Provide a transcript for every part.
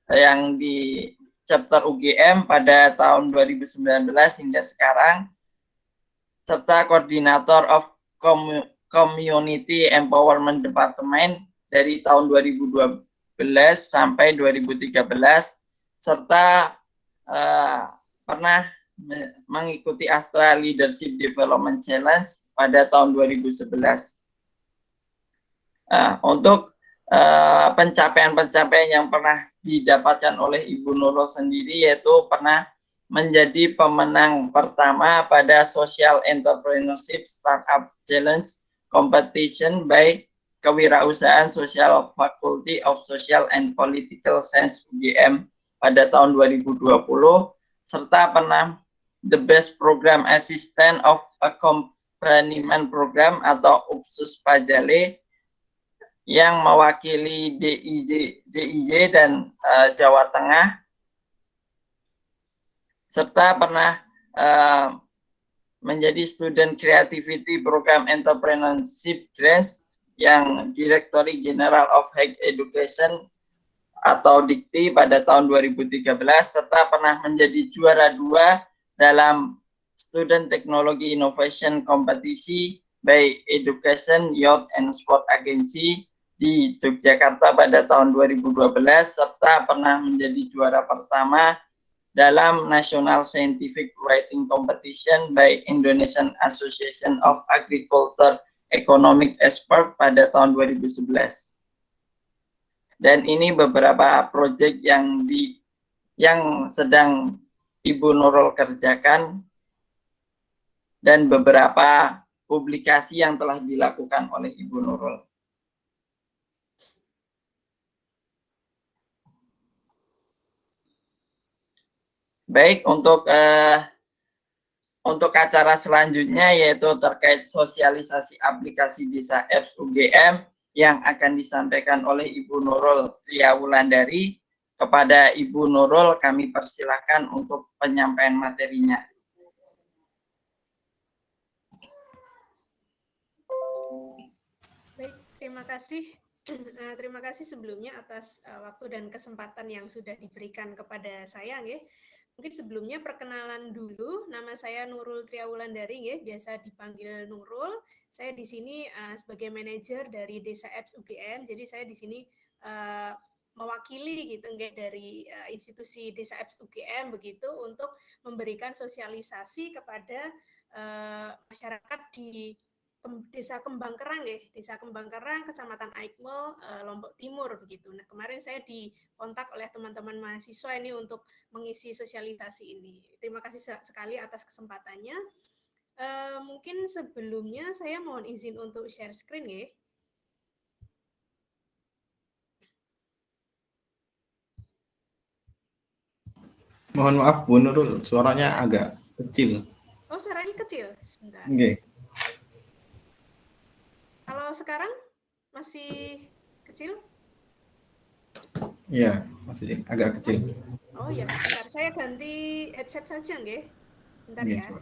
yang di chapter UGM pada tahun 2019 hingga sekarang, serta koordinator of Community Empowerment Department dari tahun 2012 sampai 2013, serta pernah mengikuti Astra Leadership Development Challenge pada tahun 2011. Untuk pencapaian-pencapaian yang pernah didapatkan oleh Ibu Nurul sendiri, yaitu pernah menjadi pemenang pertama pada Social Entrepreneurship Startup Challenge Competition by Kewirausahaan Social Faculty of Social and Political Science UGM pada tahun 2020, serta pernah The Best Program Assistant of Accompaniment Program atau UPSUS Pajale yang mewakili DIY dan Jawa Tengah, serta pernah menjadi Student Creativity Program Entrepreneurship Grants yang Directory General of Higher Education atau Dikti pada tahun 2013, serta pernah menjadi juara 2 dalam Student Technology Innovation Competition by Education, Youth and Sport Agency di Yogyakarta pada tahun 2012, serta pernah menjadi juara pertama dalam National Scientific Writing Competition by Indonesian Association of Agriculture Economic Expert pada tahun 2011. Dan ini beberapa proyek yang sedang Ibu Nurul kerjakan dan beberapa publikasi yang telah dilakukan oleh Ibu Nurul. Baik, untuk acara selanjutnya yaitu terkait sosialisasi aplikasi Desa Apps UGM yang akan disampaikan oleh Ibu Nurul Triawulandari. Kepada Ibu Nurul kami persilahkan untuk penyampaian materinya. Baik, terima kasih. Terima kasih sebelumnya atas waktu dan kesempatan yang sudah diberikan kepada saya, nggih. Mungkin sebelumnya perkenalan dulu, nama saya Nurul Triawulandari, nggih, biasa dipanggil Nurul. Saya di sini sebagai manajer dari Desa Apps UGM. Jadi saya di sini mewakili gitu, nggih, dari institusi Desa Apps UGM begitu untuk memberikan sosialisasi kepada masyarakat di Desa Kembangkerang, ya, Desa Kembangkerang, Kecamatan Aikmel, Lombok Timur begitu. Nah, kemarin saya dikontak oleh teman-teman mahasiswa ini untuk mengisi sosialisasi ini. Terima kasih sekali atas kesempatannya. Mungkin sebelumnya saya mohon izin untuk share screen, ya. Mohon maaf Bu Nurul, suaranya agak kecil. Oh, suaranya kecil. Sebentar. Okay. Kalau sekarang masih kecil? Iya, masih agak kecil. Oh ya, sebentar. Saya ganti headset saja, nggih. Bentar ya. Coba.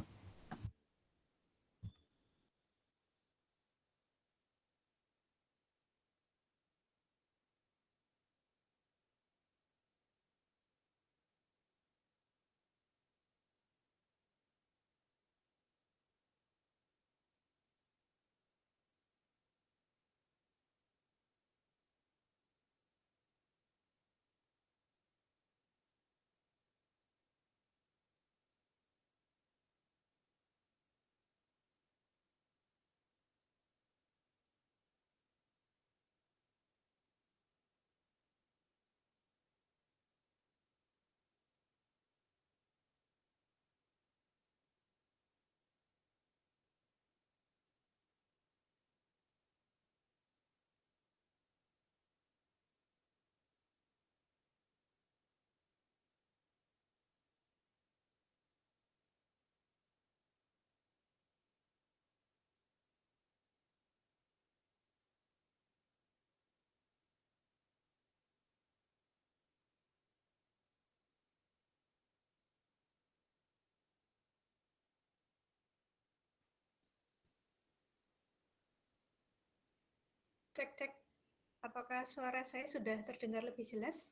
Cek. Apakah suara saya sudah terdengar lebih jelas?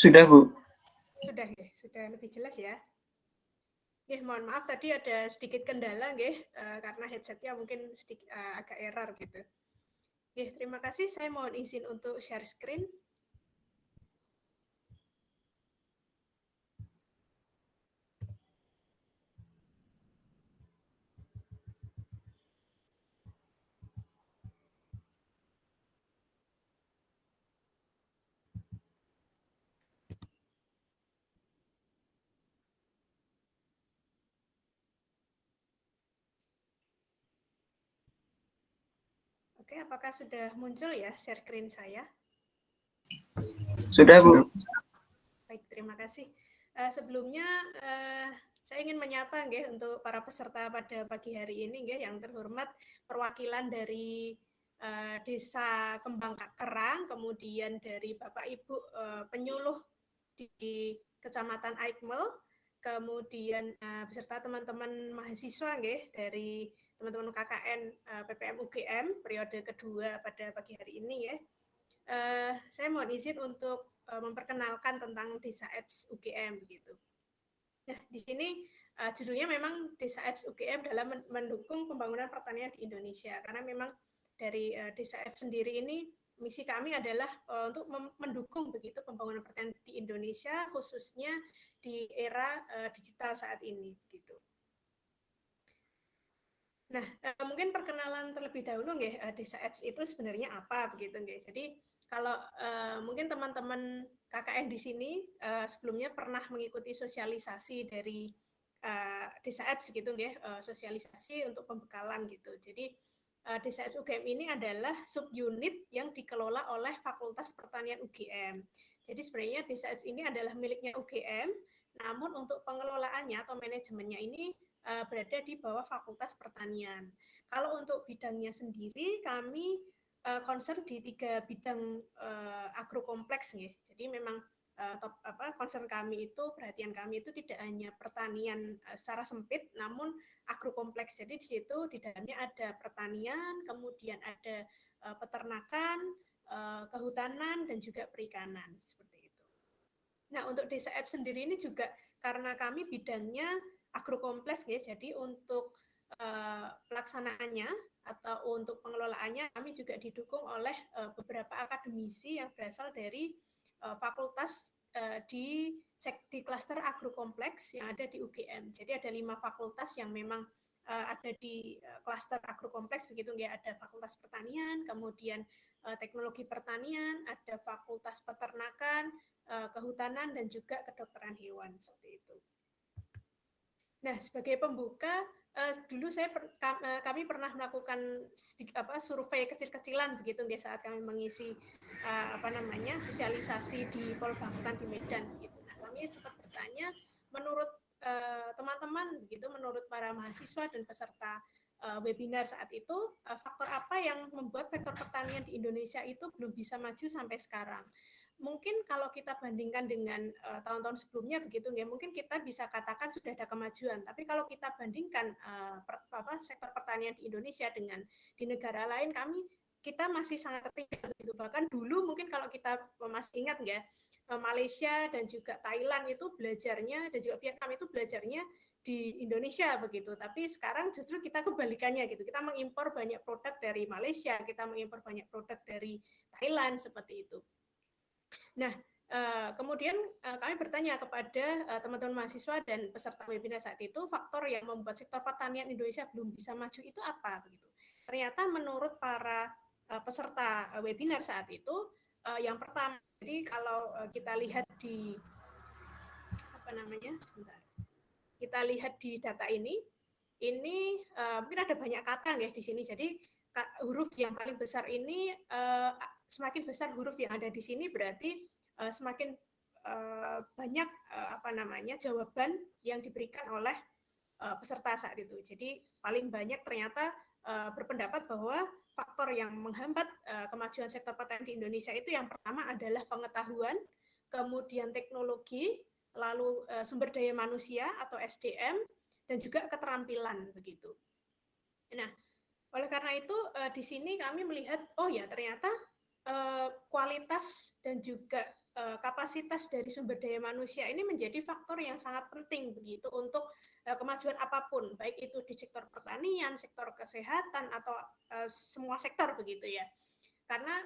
Sudah, Bu. Sudah ya, sudah lebih jelas ya. Mohon maaf tadi ada sedikit kendala karena headsetnya mungkin sedikit agak error gitu. Terima kasih. Saya mohon izin untuk share screen. Oke, apakah sudah muncul ya share screen saya? Sudah, Bu. Baik, terima kasih. Sebelumnya saya ingin menyapa untuk para peserta pada pagi hari ini yang terhormat perwakilan dari Desa Kembang Kerang, kemudian dari Bapak Ibu penyuluh di Kecamatan Aikmel, kemudian beserta teman-teman mahasiswa dari teman-teman KKN PPM UGM periode kedua pada pagi hari ini saya mohon izin untuk memperkenalkan tentang Desa Apps UGM gitu. Nah, di sini judulnya memang Desa Apps UGM dalam mendukung pembangunan pertanian di Indonesia, karena memang dari Desa Apps sendiri ini misi kami adalah untuk mendukung begitu pembangunan pertanian di Indonesia, khususnya di era digital saat ini gitu. Nah, mungkin perkenalan terlebih dahulu Desa Apps itu sebenarnya apa begitu Jadi kalau mungkin teman-teman KKN di sini sebelumnya pernah mengikuti sosialisasi dari Desa Apps gitu sosialisasi untuk pembekalan gitu. Jadi Desa Apps UGM ini adalah subunit yang dikelola oleh Fakultas Pertanian UGM. Jadi sebenarnya Desa Apps ini adalah miliknya UGM, namun untuk pengelolaannya atau manajemennya ini berada di bawah Fakultas Pertanian. Kalau untuk bidangnya sendiri, kami concern di 3 bidang agrokompleks Jadi memang concern kami itu, perhatian kami itu tidak hanya pertanian secara sempit, namun agrokompleks. Jadi di situ di dalamnya ada pertanian, kemudian ada peternakan, kehutanan, dan juga perikanan seperti itu. Nah, untuk Desa Apps sendiri ini juga karena kami bidangnya agrokompleks jadi untuk pelaksanaannya atau untuk pengelolaannya kami juga didukung oleh beberapa akademisi yang berasal dari fakultas di klaster agrokompleks yang ada di UGM. Jadi ada 5 fakultas yang memang ada di klaster agrokompleks begitu ada Fakultas Pertanian, kemudian Teknologi Pertanian, ada Fakultas Peternakan, kehutanan, dan juga kedokteran hewan seperti itu. Nah, sebagai pembuka, dulu kami pernah melakukan survei kecil-kecilan begitu saat kami mengisi sosialisasi di Polbangkutan di Medan gitu. Nah, kami sempat bertanya menurut teman-teman begitu, menurut para mahasiswa dan peserta webinar saat itu, faktor apa yang membuat sektor pertanian di Indonesia itu belum bisa maju sampai sekarang. Mungkin kalau kita bandingkan dengan tahun-tahun sebelumnya begitu mungkin kita bisa katakan sudah ada kemajuan, tapi kalau kita bandingkan sektor pertanian di Indonesia dengan di negara lain, kita masih sangat tertinggal begitu. Bahkan dulu mungkin kalau kita masih ingat Malaysia dan juga Thailand itu belajarnya, dan juga Vietnam itu belajarnya di Indonesia begitu, tapi sekarang justru kita kebalikannya gitu, kita mengimpor banyak produk dari Malaysia, kita mengimpor banyak produk dari Thailand seperti itu. Nah, kemudian kami bertanya kepada teman-teman mahasiswa dan peserta webinar saat itu, faktor yang membuat sektor pertanian Indonesia belum bisa maju itu apa begitu. Ternyata menurut para peserta webinar saat itu, yang pertama, jadi kalau kita lihat di kita lihat di data ini mungkin ada banyak kata di sini. Jadi huruf yang paling besar ini semakin besar huruf yang ada di sini berarti semakin banyak jawaban yang diberikan oleh peserta saat itu. Jadi paling banyak ternyata berpendapat bahwa faktor yang menghambat kemajuan sektor pertanian di Indonesia itu yang pertama adalah pengetahuan, kemudian teknologi, lalu sumber daya manusia atau SDM, dan juga keterampilan begitu. Nah, oleh karena itu di sini kami melihat ternyata kualitas dan juga kapasitas dari sumber daya manusia ini menjadi faktor yang sangat penting begitu untuk kemajuan apapun, baik itu di sektor pertanian, sektor kesehatan atau semua sektor begitu ya. Karena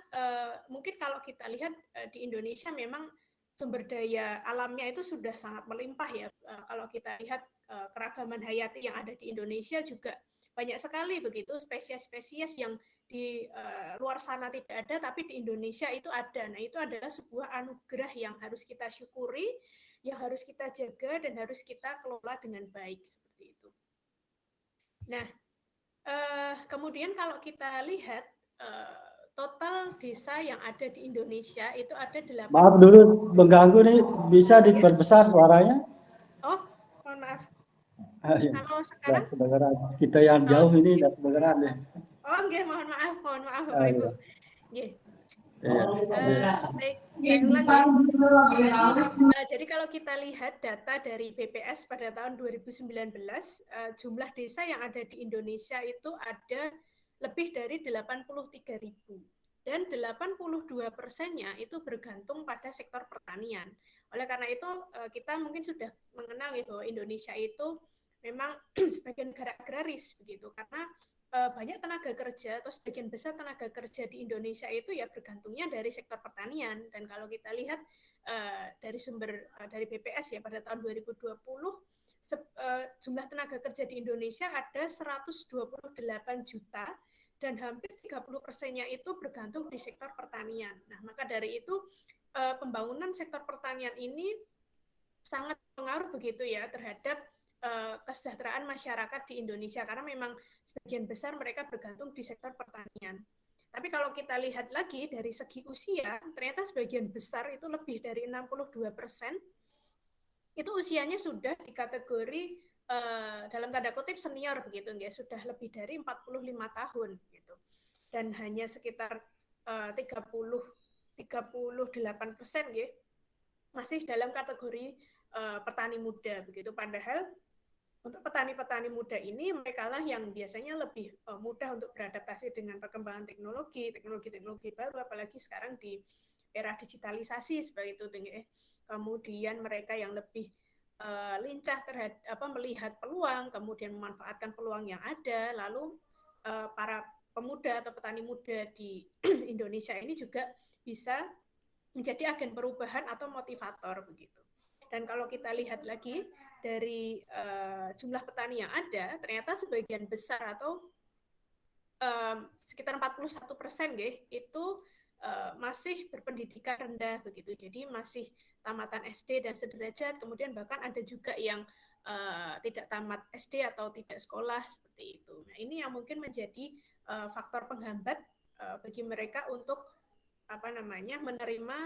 mungkin kalau kita lihat di Indonesia memang sumber daya alamnya itu sudah sangat melimpah ya. Kalau kita lihat keragaman hayati yang ada di Indonesia juga banyak sekali begitu spesies-spesies yang di luar sana tidak ada, tapi di Indonesia itu ada. Nah, itu adalah sebuah anugerah yang harus kita syukuri, yang harus kita jaga dan harus kita kelola dengan baik seperti itu. Nah, kemudian kalau kita lihat total desa yang ada di Indonesia itu ada 8. Maaf dulu mengganggu nih, bisa diperbesar suaranya? Oh, mohon maaf. Ya. Kalau sekarang kedengeran. Kita yang jauh ini udah kedengeran ya. Oh, nggih, mohon maaf Bapak Ibu. Nggih. Baik, saya ulang ya. Jadi kalau kita lihat data dari BPS pada tahun 2019, jumlah desa yang ada di Indonesia itu ada lebih dari 83.000 dan 82%-nya itu bergantung pada sektor pertanian. Oleh karena itu kita mungkin sudah mengenal ya bahwa Indonesia itu memang sebagai negara agraris begitu, karena banyak tenaga kerja atau sebagian besar tenaga kerja di Indonesia itu ya bergantungnya dari sektor pertanian. Dan kalau kita lihat dari sumber dari BPS ya pada tahun 2020 jumlah tenaga kerja di Indonesia ada 128 juta dan hampir 30%-nya itu bergantung di sektor pertanian. Nah, maka dari itu pembangunan sektor pertanian ini sangat pengaruh begitu ya terhadap kesejahteraan masyarakat di Indonesia, karena memang sebagian besar mereka bergantung di sektor pertanian. Tapi kalau kita lihat lagi dari segi usia, ternyata sebagian besar itu lebih dari 62% itu usianya sudah di kategori dalam tanda kutip senior begitu, nggak, sudah lebih dari 45 tahun gitu. Dan hanya sekitar 38% ya masih dalam kategori petani muda begitu. Padahal untuk petani-petani muda ini mereka lah yang biasanya lebih mudah untuk beradaptasi dengan perkembangan teknologi baru, apalagi sekarang di era digitalisasi seperti itu. Kemudian mereka yang lebih lincah terhadap melihat peluang, kemudian memanfaatkan peluang yang ada. Lalu para pemuda atau petani muda di Indonesia ini juga bisa menjadi agen perubahan atau motivator begitu. Dan kalau kita lihat lagi dari jumlah petani yang ada, ternyata sebagian besar atau sekitar 41% itu masih berpendidikan rendah begitu. Jadi masih tamatan SD dan sederajat, kemudian bahkan ada juga yang tidak tamat SD atau tidak sekolah seperti itu. Nah, ini yang mungkin menjadi faktor penghambat bagi mereka untuk menerima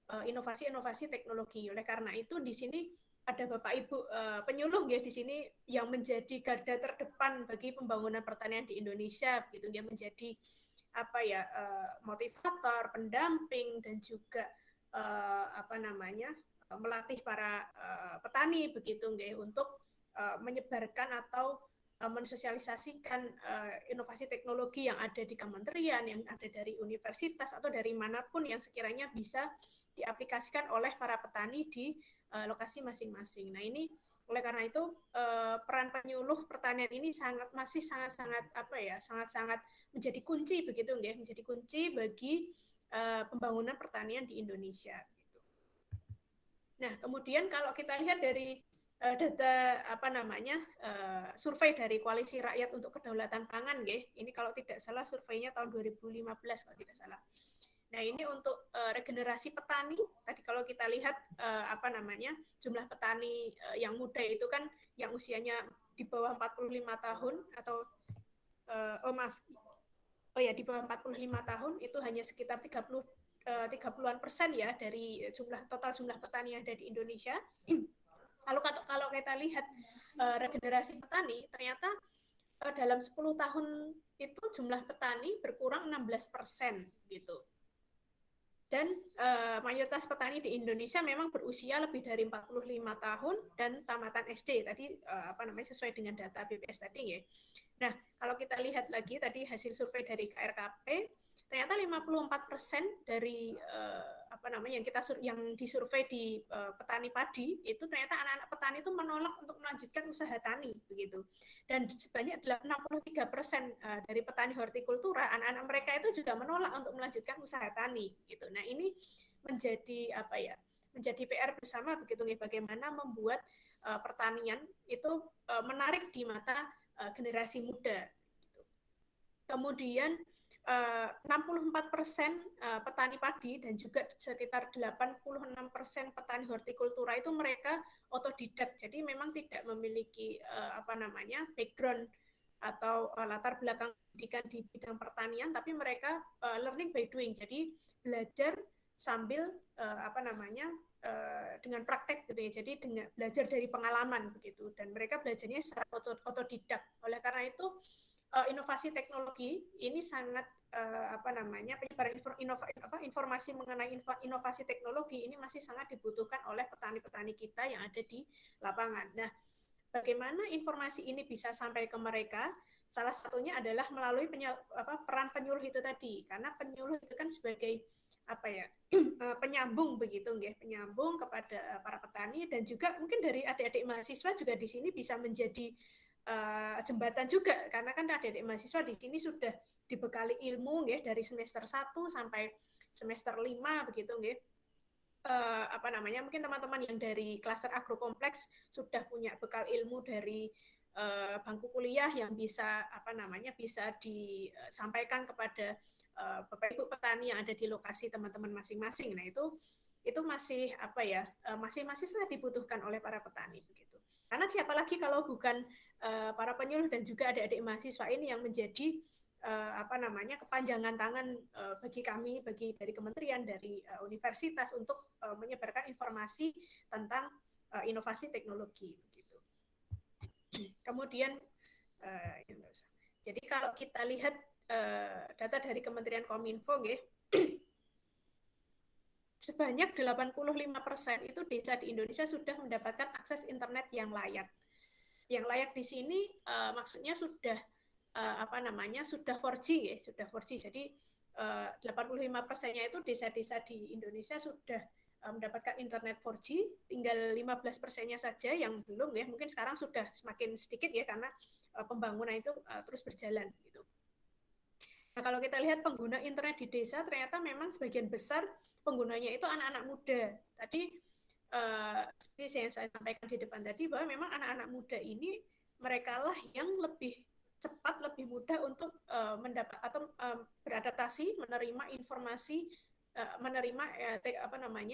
inovasi-inovasi teknologi. Oleh karena itu di sini ada Bapak Ibu penyuluh ya di sini yang menjadi garda terdepan bagi pembangunan pertanian di Indonesia gitu, yang menjadi motivator, pendamping dan juga melatih para petani begitu nggih untuk menyebarkan atau mensosialisasikan inovasi teknologi yang ada di kementerian, yang ada dari universitas atau dari manapun yang sekiranya bisa diaplikasikan oleh para petani di lokasi masing-masing. Nah, ini oleh karena itu peran penyuluh pertanian ini sangat menjadi kunci begitu nggih, menjadi kunci bagi pembangunan pertanian di Indonesia gitu. Nah, kemudian kalau kita lihat dari data survei dari Koalisi Rakyat untuk Kedaulatan Pangan nggih, ini kalau tidak salah surveinya tahun 2015 kalau tidak salah. Nah, ini untuk regenerasi petani. Tadi kalau kita lihat jumlah petani yang muda itu kan yang usianya di bawah 45 tahun atau di bawah 45 tahun itu hanya sekitar 30-an persen ya dari total jumlah petani yang ada di Indonesia. Lalu kalau kita lihat regenerasi petani, ternyata dalam 10 tahun itu jumlah petani berkurang 16% gitu. Dan mayoritas petani di Indonesia memang berusia lebih dari 45 tahun dan tamatan SD tadi sesuai dengan data BPS tadi ya. Nah, kalau kita lihat lagi tadi hasil survei dari KRKP, ternyata 54% dari yang disurvei di petani padi itu ternyata anak-anak petani itu menolak untuk melanjutkan usaha tani begitu. Dan sebanyak 63% dari petani hortikultura, anak-anak mereka itu juga menolak untuk melanjutkan usaha tani gitu. Nah, ini menjadi menjadi PR bersama begitu nih, bagaimana membuat pertanian itu menarik di mata generasi muda. Kemudian 64% petani padi dan juga sekitar 86% petani hortikultura itu mereka otodidak, jadi memang tidak memiliki background atau latar belakang pendidikan di bidang pertanian, tapi mereka learning by doing, jadi belajar sambil dengan praktek gitu ya, jadi dengan belajar dari pengalaman begitu, dan mereka belajarnya secara otodidak. Oleh karena itu inovasi teknologi ini sangat penyebaran informasi mengenai inovasi teknologi ini masih sangat dibutuhkan oleh petani-petani kita yang ada di lapangan. Nah, bagaimana informasi ini bisa sampai ke mereka? Salah satunya adalah melalui peran penyuluh itu tadi, karena penyuluh itu kan sebagai penyambung begitu nggih, penyambung kepada para petani, dan juga mungkin dari adik-adik mahasiswa juga di sini bisa menjadi jembatan juga, karena kan adik-adik mahasiswa di sini sudah dibekali ilmu nggih dari semester 1 sampai semester 5 begitu nggih. Mungkin teman-teman yang dari klaster agrokompleks sudah punya bekal ilmu dari bangku kuliah yang bisa bisa disampaikan kepada Bapak Ibu petani yang ada di lokasi teman-teman masing-masing. Nah, itu masih masih sangat dibutuhkan oleh para petani begitu. Karena siapa lagi kalau bukan para penyuluh dan juga adik-adik mahasiswa ini yang menjadi kepanjangan tangan bagi kami, dari kementerian, dari universitas untuk menyebarkan informasi tentang inovasi teknologi begitu. Kemudian jadi kalau kita lihat data dari Kementerian Kominfo nggih, sebanyak 85% itu desa di Indonesia sudah mendapatkan akses internet yang layak. Yang layak di sini maksudnya sudah sudah 4G ya, sudah 4G. Jadi 85%-nya itu desa-desa di Indonesia sudah mendapatkan internet 4G, tinggal 15%-nya saja yang belum ya. Mungkin sekarang sudah semakin sedikit ya, karena pembangunan itu terus berjalan gitu. Nah, kalau kita lihat pengguna internet di desa, ternyata memang sebagian besar penggunanya itu anak-anak muda. Tadi seperti yang saya sampaikan di depan tadi, bahwa memang anak-anak muda ini mereka lah yang lebih cepat, lebih mudah untuk mendapat atau beradaptasi, menerima informasi,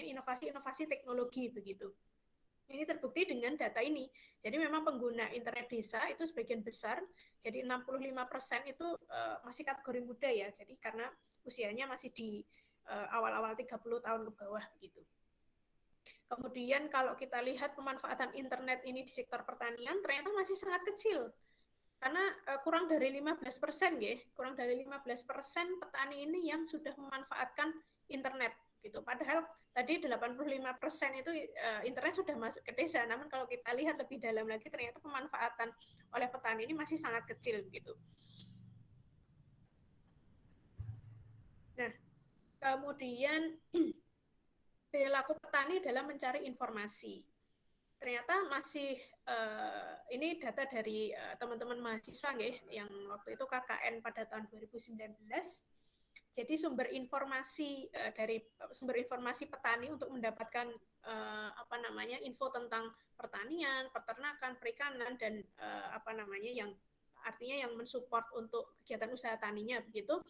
inovasi-inovasi teknologi begitu. Ini terbukti dengan data ini. Jadi memang pengguna internet desa itu sebagian besar, jadi 65% itu masih kategori muda ya. Jadi karena usianya masih di awal-awal 30 tahun ke bawah begitu. Kemudian kalau kita lihat pemanfaatan internet ini di sektor pertanian ternyata masih sangat kecil. Karena kurang dari 15% ya, kurang dari 15% petani ini yang sudah memanfaatkan internet gitu. Padahal tadi 85% itu internet sudah masuk ke desa, namun kalau kita lihat lebih dalam lagi ternyata pemanfaatan oleh petani ini masih sangat kecil gitu. Nah, kemudian perilaku petani dalam mencari informasi. Ternyata masih ini data dari teman-teman mahasiswa nggih, yang waktu itu KKN pada tahun 2019. Jadi sumber informasi petani untuk mendapatkan info tentang pertanian, peternakan, perikanan, dan yang artinya yang mensupport untuk kegiatan usaha taninya begitu.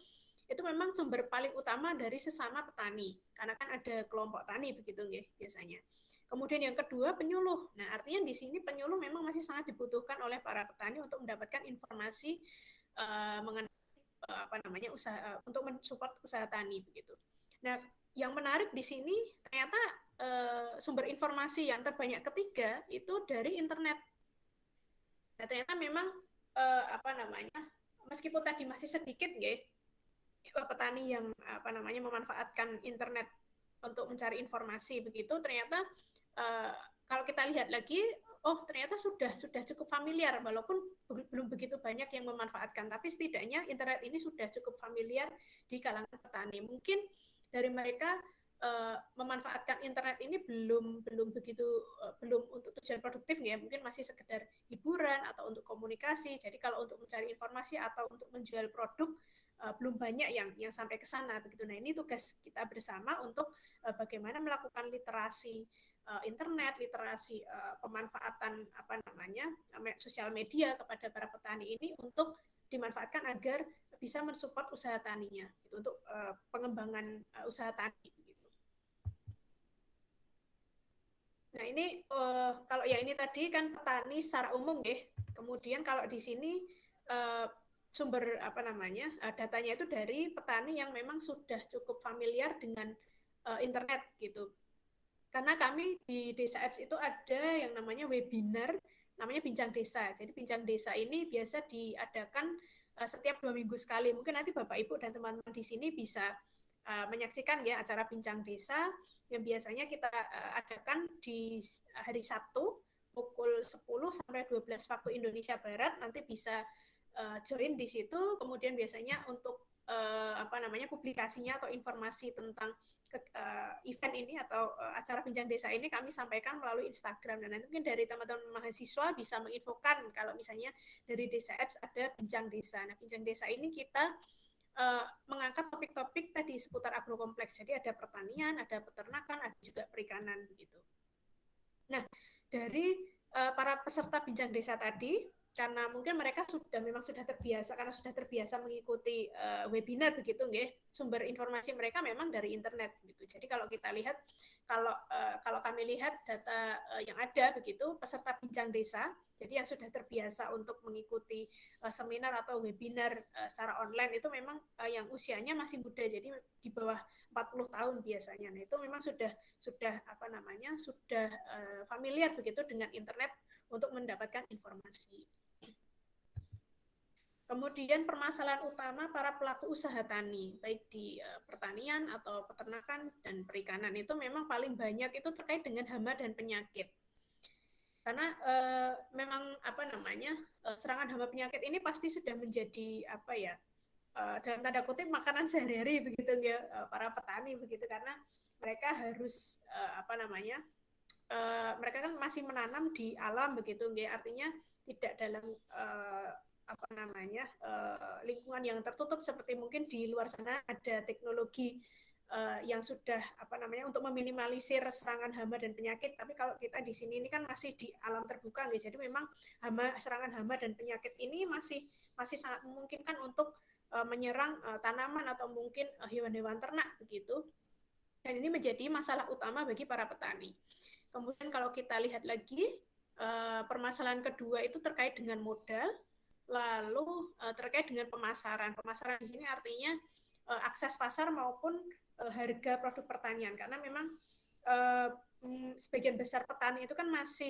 Itu memang sumber paling utama dari sesama petani, karena kan ada kelompok tani begitu nggih biasanya. Kemudian yang kedua penyuluh. Nah, artinya di sini penyuluh memang masih sangat dibutuhkan oleh para petani untuk mendapatkan informasi mengenai usaha untuk mensupport usaha tani begitu. Nah, yang menarik di sini ternyata sumber informasi yang terbanyak ketiga itu dari internet. Nah, ternyata memang meskipun tadi masih sedikit nggih petani yang memanfaatkan internet untuk mencari informasi begitu, ternyata kalau kita lihat lagi, ternyata sudah cukup familiar, walaupun belum begitu banyak yang memanfaatkan, tapi setidaknya internet ini sudah cukup familiar di kalangan petani. Mungkin dari mereka memanfaatkan internet ini belum begitu belum untuk tujuan produktif ya, mungkin masih sekedar hiburan atau untuk komunikasi. Jadi kalau untuk mencari informasi atau untuk menjual produk belum banyak yang sampai ke sana begitu. Nah, ini tugas kita bersama untuk bagaimana melakukan literasi internet, literasi pemanfaatan sosial media kepada para petani ini untuk dimanfaatkan agar bisa mensupport usaha taninya gitu, untuk pengembangan usaha tani gitu. Nah, ini kalau ya ini tadi kan petani secara umum ya. Kemudian kalau di sini sumber datanya itu dari petani yang memang sudah cukup familiar dengan internet gitu. Karena kami di Desa Apps itu ada yang namanya webinar, namanya Bincang Desa. Jadi Bincang Desa ini biasa diadakan setiap 2 minggu sekali. Mungkin nanti Bapak Ibu dan teman-teman di sini bisa menyaksikan ya acara Bincang Desa yang biasanya kita adakan di hari Sabtu pukul 10 sampai 12 waktu Indonesia Barat. Nanti bisa join di situ. Kemudian biasanya untuk publikasinya atau informasi tentang event ini atau acara Bincang Desa ini kami sampaikan melalui Instagram, dan nanti mungkin dari teman-teman mahasiswa bisa menginfokan kalau misalnya dari Desa Apps ada Bincang Desa. Nah, Bincang Desa ini kita mengangkat topik-topik tadi seputar agrokompleks. Jadi ada pertanian, ada peternakan, ada juga perikanan begitu. Nah, dari para peserta Bincang Desa tadi, karena mungkin mereka memang sudah terbiasa mengikuti webinar begitu nggih, sumber informasi mereka memang dari internet gitu. Jadi kalau kita lihat kalau kami lihat data yang ada begitu, peserta Bincang Desa jadi yang sudah terbiasa untuk mengikuti seminar atau webinar secara online itu memang yang usianya masih muda, jadi di bawah 40 tahun biasanya. Nah, itu memang sudah familiar begitu dengan internet untuk mendapatkan informasi. Kemudian permasalahan utama para pelaku usaha tani, baik di pertanian atau peternakan dan perikanan, itu memang paling banyak itu terkait dengan hama dan penyakit. Karena memang serangan hama penyakit ini pasti sudah menjadi dalam tanda kutip makanan sehari-hari begitu ya para petani begitu, karena mereka harus mereka kan masih menanam di alam begitu ya, artinya tidak dalam lingkungan yang tertutup seperti mungkin di luar sana ada teknologi yang sudah untuk meminimalisir serangan hama dan penyakit. Tapi kalau kita di sini ini kan masih di alam terbuka, gitu. Jadi memang serangan hama dan penyakit ini masih sangat memungkinkan untuk menyerang tanaman atau mungkin hewan-hewan ternak begitu. Dan ini menjadi masalah utama bagi para petani. Kemudian kalau kita lihat lagi permasalahan kedua itu terkait dengan modal. Lalu terkait dengan pemasaran di sini artinya akses pasar maupun harga produk pertanian, karena memang sebagian besar petani itu kan masih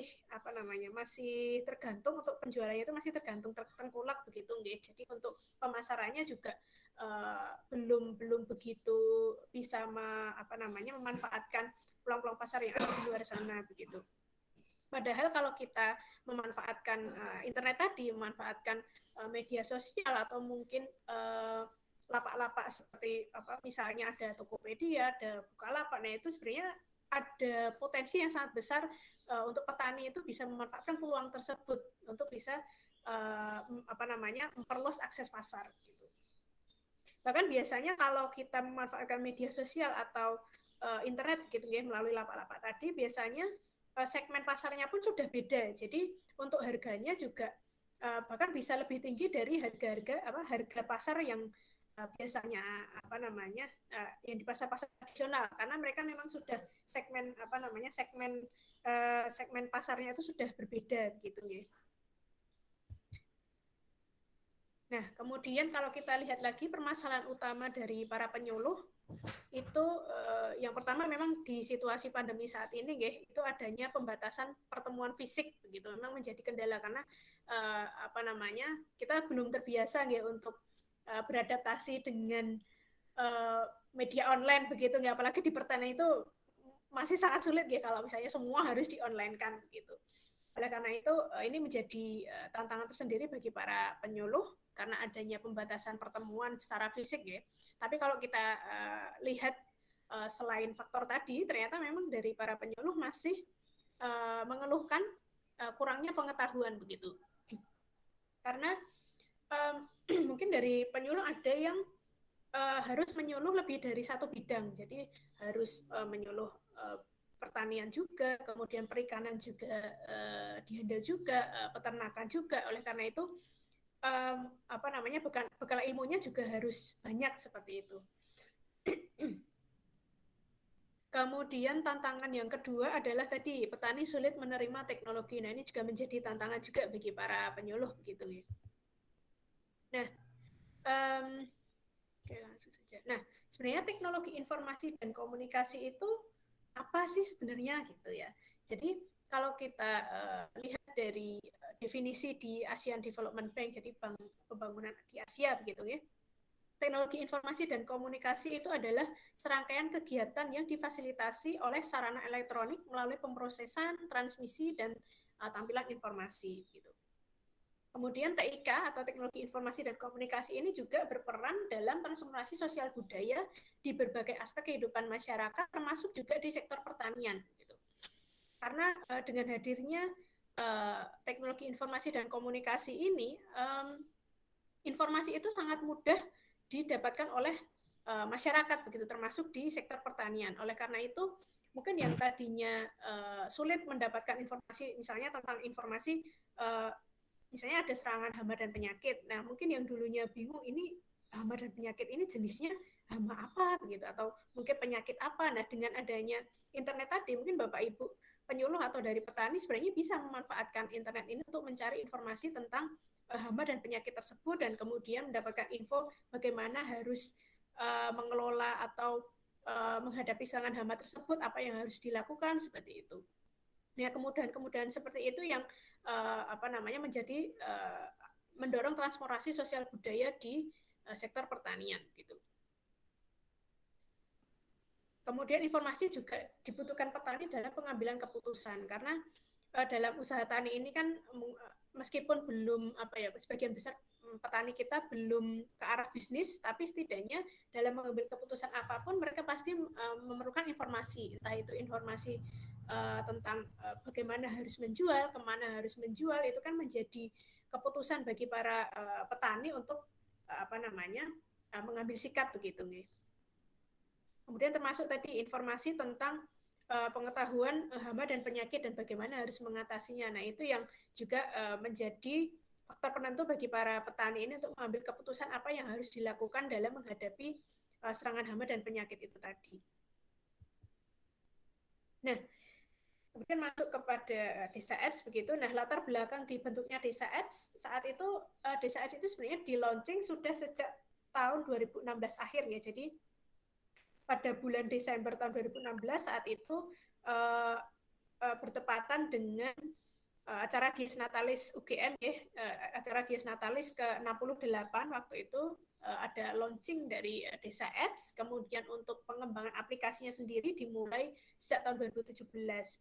tergantung untuk penjualannya itu masih tergantung tengkulak begitu, guys. Jadi untuk pemasarannya juga belum begitu bisa memanfaatkan peluang-peluang pasar yang ada di luar sana begitu. Padahal kalau kita memanfaatkan internet tadi, memanfaatkan media sosial atau mungkin lapak-lapak seperti misalnya ada Tokopedia, ada Bukalapak, nah itu sebenarnya ada potensi yang sangat besar untuk petani itu bisa memanfaatkan peluang tersebut untuk bisa memperluas akses pasar gitu. Bahkan biasanya kalau kita memanfaatkan media sosial atau internet gitu ya melalui lapak-lapak tadi, biasanya segmen pasarnya pun sudah beda. Jadi untuk harganya juga bahkan bisa lebih tinggi dari harga pasar yang biasanya yang di pasar-pasar tradisional, karena mereka memang sudah segmen segmen pasarnya itu sudah berbeda gitu ya. Nah, kemudian kalau kita lihat lagi permasalahan utama dari para penyuluh itu yang pertama memang di situasi pandemi saat ini itu adanya pembatasan pertemuan fisik begitu, memang menjadi kendala karena kita belum terbiasa untuk beradaptasi dengan media online begitu, apalagi di pertanian itu masih sangat sulit kalau misalnya semua harus di online kan gitu. Oleh karena itu ini menjadi tantangan tersendiri bagi para penyuluh karena adanya pembatasan pertemuan secara fisik ya. Tapi kalau kita lihat selain faktor tadi, ternyata memang dari para penyuluh masih mengeluhkan kurangnya pengetahuan begitu. Karena mungkin dari penyuluh ada yang harus menyuluh lebih dari satu bidang, jadi harus menyuluh pertanian juga, kemudian perikanan juga dihandle juga, peternakan juga. Oleh karena itu bekal ilmunya juga harus banyak seperti itu. Kemudian tantangan yang kedua adalah tadi petani sulit menerima teknologi. Nah, ini juga menjadi tantangan juga bagi para penyuluh begitu ya. Nah, oke, langsung saja. Nah, sebenarnya teknologi informasi dan komunikasi itu apa sih sebenarnya gitu ya. Jadi kalau kita lihat dari definisi di ASEAN Development Bank, jadi Bank Pembangunan di Asia begitu ya. Teknologi informasi dan komunikasi itu adalah serangkaian kegiatan yang difasilitasi oleh sarana elektronik melalui pemrosesan, transmisi, dan tampilan informasi. Gitu. Kemudian TIK atau Teknologi Informasi dan Komunikasi ini juga berperan dalam transformasi sosial budaya di berbagai aspek kehidupan masyarakat, termasuk juga di sektor pertanian. Gitu. Karena dengan hadirnya teknologi informasi dan komunikasi ini, informasi itu sangat mudah didapatkan oleh masyarakat begitu, termasuk di sektor pertanian. Oleh karena itu mungkin yang tadinya sulit mendapatkan informasi, misalnya tentang informasi misalnya ada serangan hama dan penyakit. Nah, mungkin yang dulunya bingung ini hama dan penyakit ini jenisnya hama apa begitu, atau mungkin penyakit apa. Nah, dengan adanya internet tadi, mungkin Bapak Ibu penyuluh atau dari petani sebenarnya bisa memanfaatkan internet ini untuk mencari informasi tentang hama dan penyakit tersebut, dan kemudian mendapatkan info bagaimana harus mengelola atau menghadapi serangan hama tersebut, apa yang harus dilakukan, seperti itu. Nah, kemudahan-kemudahan seperti itu yang menjadi mendorong transformasi sosial budaya di sektor pertanian gitu. Kemudian informasi juga dibutuhkan petani dalam pengambilan keputusan, karena dalam usaha tani ini kan meskipun belum sebagian besar petani kita belum ke arah bisnis, tapi setidaknya dalam mengambil keputusan apapun mereka pasti memerlukan informasi, entah itu informasi tentang bagaimana harus menjual, kemana harus menjual, itu kan menjadi keputusan bagi para petani untuk mengambil sikap begitu nih. Kemudian termasuk tadi informasi tentang pengetahuan hama dan penyakit dan bagaimana harus mengatasinya. Nah, itu yang juga menjadi faktor penentu bagi para petani ini untuk mengambil keputusan apa yang harus dilakukan dalam menghadapi serangan hama dan penyakit itu tadi. Nah, kemudian masuk kepada Desa Apps begitu. Nah, latar belakang dibentuknya Desa Apps saat itu, Desa Apps itu sebenarnya di launching sudah sejak tahun 2016 akhir ya. Jadi pada bulan Desember tahun 2016 saat itu bertepatan dengan acara Dies Natalis UGM ya, acara Dies Natalis ke-68 waktu itu ada launching dari Desa Apps, kemudian untuk pengembangan aplikasinya sendiri dimulai sejak tahun 2017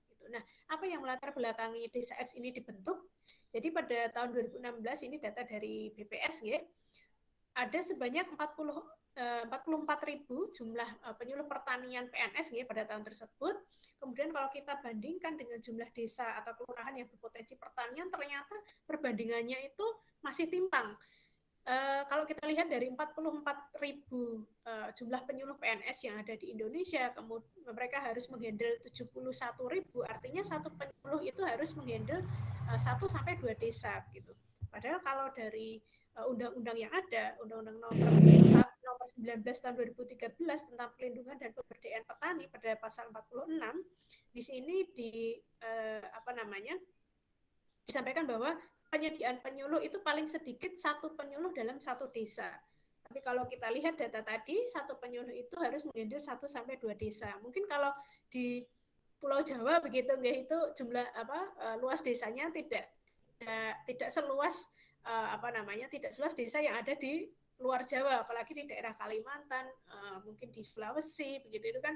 gitu. Nah, apa yang melatar belakangi Desa Apps ini dibentuk? Jadi pada tahun 2016 ini data dari BPS ya, ada sebanyak 44.000 jumlah penyuluh pertanian PNS ya pada tahun tersebut. Kemudian kalau kita bandingkan dengan jumlah desa atau kelurahan yang berpotensi pertanian, ternyata perbandingannya itu masih timpang. Kalau kita lihat dari 44.000 jumlah penyuluh PNS yang ada di Indonesia, kemudian mereka harus menghandle 71.000, artinya satu penyuluh itu harus menghandle 1-2 desa gitu. Padahal kalau dari undang-undang yang ada, Undang-Undang nomor 19 tahun 2013 tentang pelindungan dan pemberdayaan petani pada pasal 46, di sini disampaikan bahwa penyediaan penyuluh itu paling sedikit satu penyuluh dalam satu desa. Tapi kalau kita lihat data tadi, satu penyuluh itu harus menghandle 1-2 desa. Mungkin kalau di Pulau Jawa begitu, itu jumlah luas desanya tidak seluas tidak seluas desa yang ada di luar Jawa, apalagi di daerah Kalimantan, mungkin di Sulawesi begitu, itu kan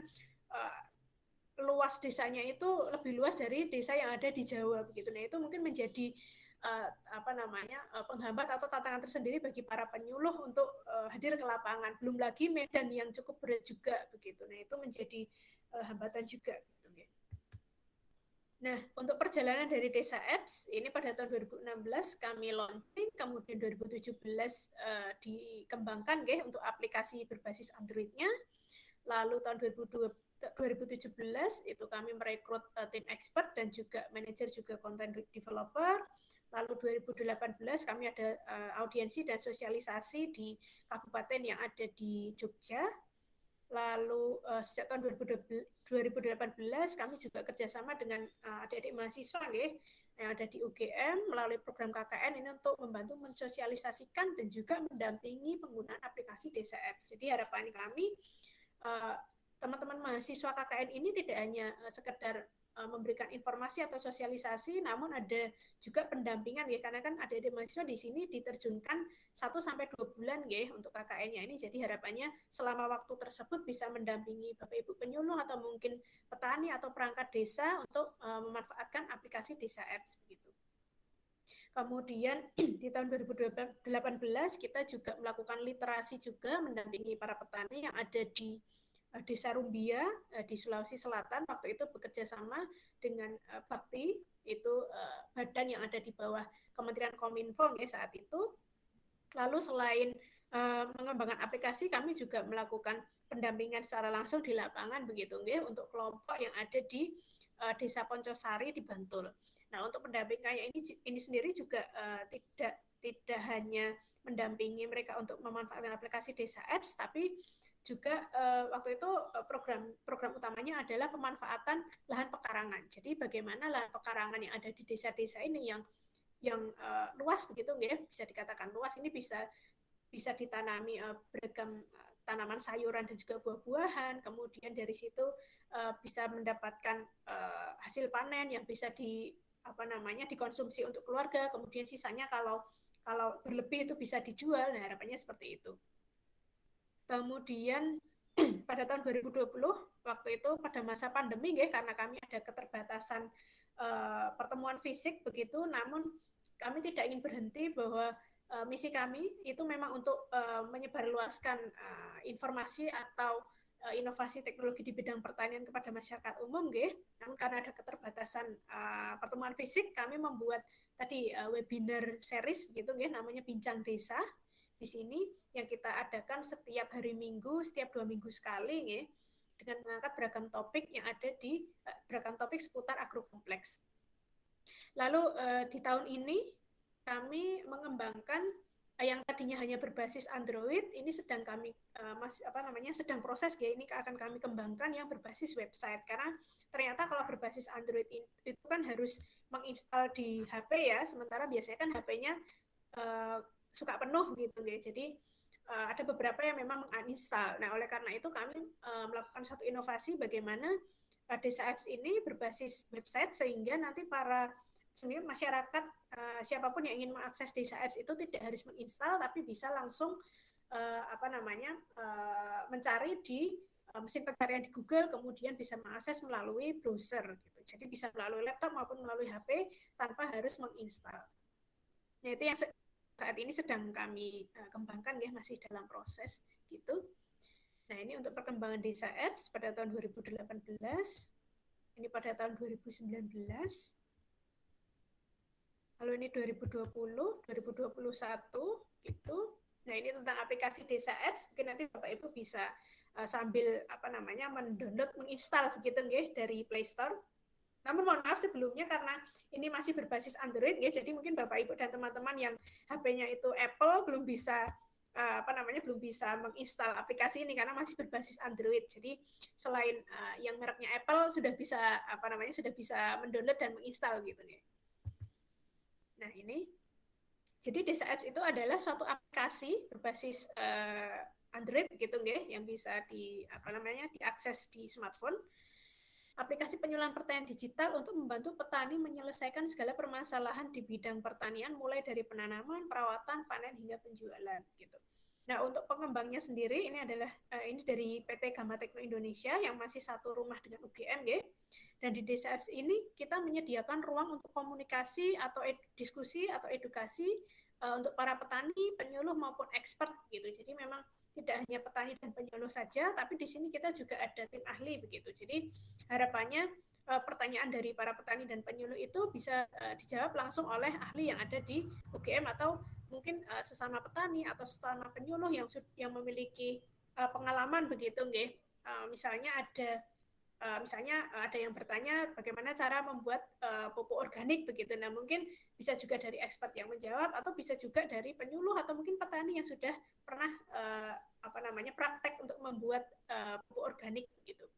luas desanya itu lebih luas dari desa yang ada di Jawa begitu. Nah, itu mungkin menjadi penghambat atau tantangan tersendiri bagi para penyuluh untuk hadir ke lapangan. Belum lagi medan yang cukup berat juga begitu. Nah, itu menjadi hambatan juga. Gitu. Nah, untuk perjalanan dari Desa Apps, ini pada tahun 2016 kami launching, kemudian 2017 dikembangkan untuk aplikasi berbasis Android-nya. Lalu tahun 2017 itu kami merekrut tim expert dan juga manajer juga content developer. Lalu 2018 kami ada audiensi dan sosialisasi di kabupaten yang ada di Jogja. Lalu sejak tahun 2018 kami juga kerjasama dengan adik-adik mahasiswa yang ada di UGM melalui program KKN ini untuk membantu mensosialisasikan dan juga mendampingi penggunaan aplikasi Desa Apps. Jadi harapan kami teman-teman mahasiswa KKN ini tidak hanya sekedar memberikan informasi atau sosialisasi, namun ada juga pendampingan karena kan ada mahasiswa di sini diterjunkan 1-2 bulan untuk KKN-nya ini. Jadi harapannya selama waktu tersebut bisa mendampingi Bapak Ibu penyuluh atau mungkin petani atau perangkat desa untuk memanfaatkan aplikasi Desa Apps begitu. Kemudian di tahun 2018 kita juga melakukan literasi juga mendampingi para petani yang ada di Desa Rumbia di Sulawesi Selatan. Waktu itu bekerja sama dengan Bakti, itu badan yang ada di bawah Kementerian Kominfo saat itu. Lalu selain mengembangkan aplikasi, kami juga melakukan pendampingan secara langsung di lapangan begitu untuk kelompok yang ada di Desa Poncosari di Bantul. Nah, untuk pendampingannya ini sendiri juga tidak hanya mendampingi mereka untuk memanfaatkan aplikasi Desa Apps, tapi juga waktu itu program utamanya adalah pemanfaatan lahan pekarangan. Jadi bagaimana lahan pekarangan yang ada di desa-desa ini yang luas begitu bisa dikatakan luas, ini bisa ditanami beragam tanaman sayuran dan juga buah-buahan. Kemudian dari situ bisa mendapatkan hasil panen yang bisa dikonsumsi untuk keluarga. Kemudian sisanya kalau berlebih itu bisa dijual. Nah, harapannya seperti itu. Kemudian pada tahun 2020 waktu itu pada masa pandemi karena kami ada keterbatasan pertemuan fisik begitu, namun kami tidak ingin berhenti bahwa misi kami itu memang untuk menyebarluaskan informasi atau inovasi teknologi di bidang pertanian kepada masyarakat umum namun karena ada keterbatasan pertemuan fisik, kami membuat tadi webinar series begitu namanya Bincang Desa di sini yang kita adakan setiap hari Minggu, setiap 2 minggu sekali dengan mengangkat beragam topik yang ada di beragam topik seputar agrokompleks. Lalu di tahun ini kami mengembangkan yang tadinya hanya berbasis Android, ini sedang kami sedang proses ini akan kami kembangkan yang berbasis website, karena ternyata kalau berbasis Android itu kan harus menginstal di HP sementara biasanya kan HP-nya suka penuh gitu jadi ada beberapa yang memang menginstal. Nah, oleh karena itu kami melakukan satu inovasi bagaimana Desa Apps ini berbasis website sehingga nanti para masyarakat siapapun yang ingin mengakses Desa Apps itu tidak harus menginstal tapi bisa langsung mencari di mesin pencarian di Google, kemudian bisa mengakses melalui browser gitu. Jadi bisa melalui laptop maupun melalui HP tanpa harus menginstal. Nah, itu yang saat ini sedang kami kembangkan masih dalam proses gitu. Nah, ini untuk perkembangan Desa Apps pada tahun 2018. Ini pada tahun 2019. Lalu ini 2020, 2021 gitu. Nah, ini tentang aplikasi Desa Apps. Mungkin nanti Bapak Ibu bisa sambil mendownload, menginstal begitu dari Play Store. Namun mohon maaf sebelumnya karena ini masih berbasis Android jadi mungkin Bapak Ibu dan teman-teman yang HP-nya itu Apple belum bisa belum bisa menginstal aplikasi ini karena masih berbasis Android. Jadi selain yang mereknya Apple sudah bisa sudah bisa mendownload dan menginstal gitu Nah, ini jadi Desa Apps itu adalah suatu aplikasi berbasis Android gitu yang bisa diakses di smartphone. Aplikasi penyuluhan pertanian digital untuk membantu petani menyelesaikan segala permasalahan di bidang pertanian mulai dari penanaman, perawatan, panen hingga penjualan gitu. Nah, untuk pengembangnya sendiri ini adalah ini dari PT Gama Tekno Indonesia yang masih satu rumah dengan UGM ya. Dan di Desa Apps ini kita menyediakan ruang untuk komunikasi atau diskusi atau edukasi untuk para petani, penyuluh maupun expert gitu. Jadi memang tidak hanya petani dan penyuluh saja, tapi di sini kita juga ada tim ahli begitu. Jadi harapannya pertanyaan dari para petani dan penyuluh itu bisa dijawab langsung oleh ahli yang ada di UGM atau mungkin sesama petani atau sesama penyuluh yang memiliki pengalaman begitu nggih. Misalnya ada yang bertanya bagaimana cara membuat pupuk organik begitu. Nah, mungkin bisa juga dari expert yang menjawab atau bisa juga dari penyuluh atau mungkin petani yang sudah pernah praktek untuk membuat pupuk organik begitu.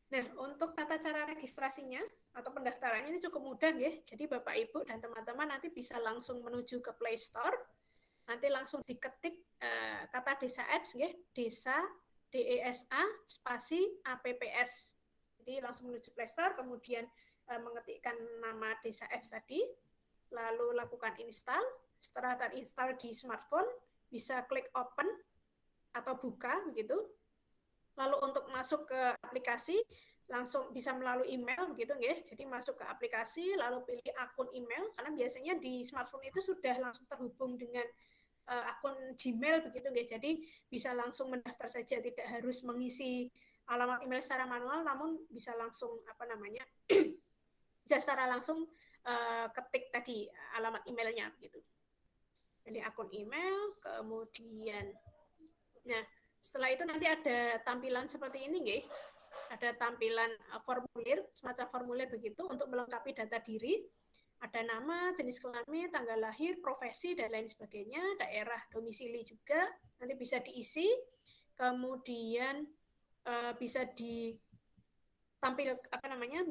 Nah, untuk tata cara registrasinya atau pendaftarannya ini cukup mudah ya. Jadi Bapak Ibu dan teman-teman nanti bisa langsung menuju ke Play Store. Nanti langsung diketik kata Desa Apps ya, Desa DESA spasi APPS. Jadi langsung menuju Play Store, kemudian mengetikkan nama Desa Apps tadi, lalu lakukan install. Setelah terinstall di smartphone, bisa klik open atau buka begitu. Lalu untuk masuk ke aplikasi langsung bisa melalui email begitu nggih. Jadi masuk ke aplikasi lalu pilih akun email karena biasanya di smartphone itu sudah langsung terhubung dengan akun Gmail begitu nggih. Jadi bisa langsung mendaftar saja, tidak harus mengisi alamat email secara manual, namun bisa langsung bisa secara langsung ketik tadi alamat emailnya begitu. Pilih akun email, kemudian setelah itu nanti ada tampilan seperti ini nggih. Ada tampilan formulir, semacam formulir begitu untuk melengkapi data diri. Ada nama, jenis kelamin, tanggal lahir, profesi dan lain sebagainya, daerah domisili juga nanti bisa diisi. Kemudian bisa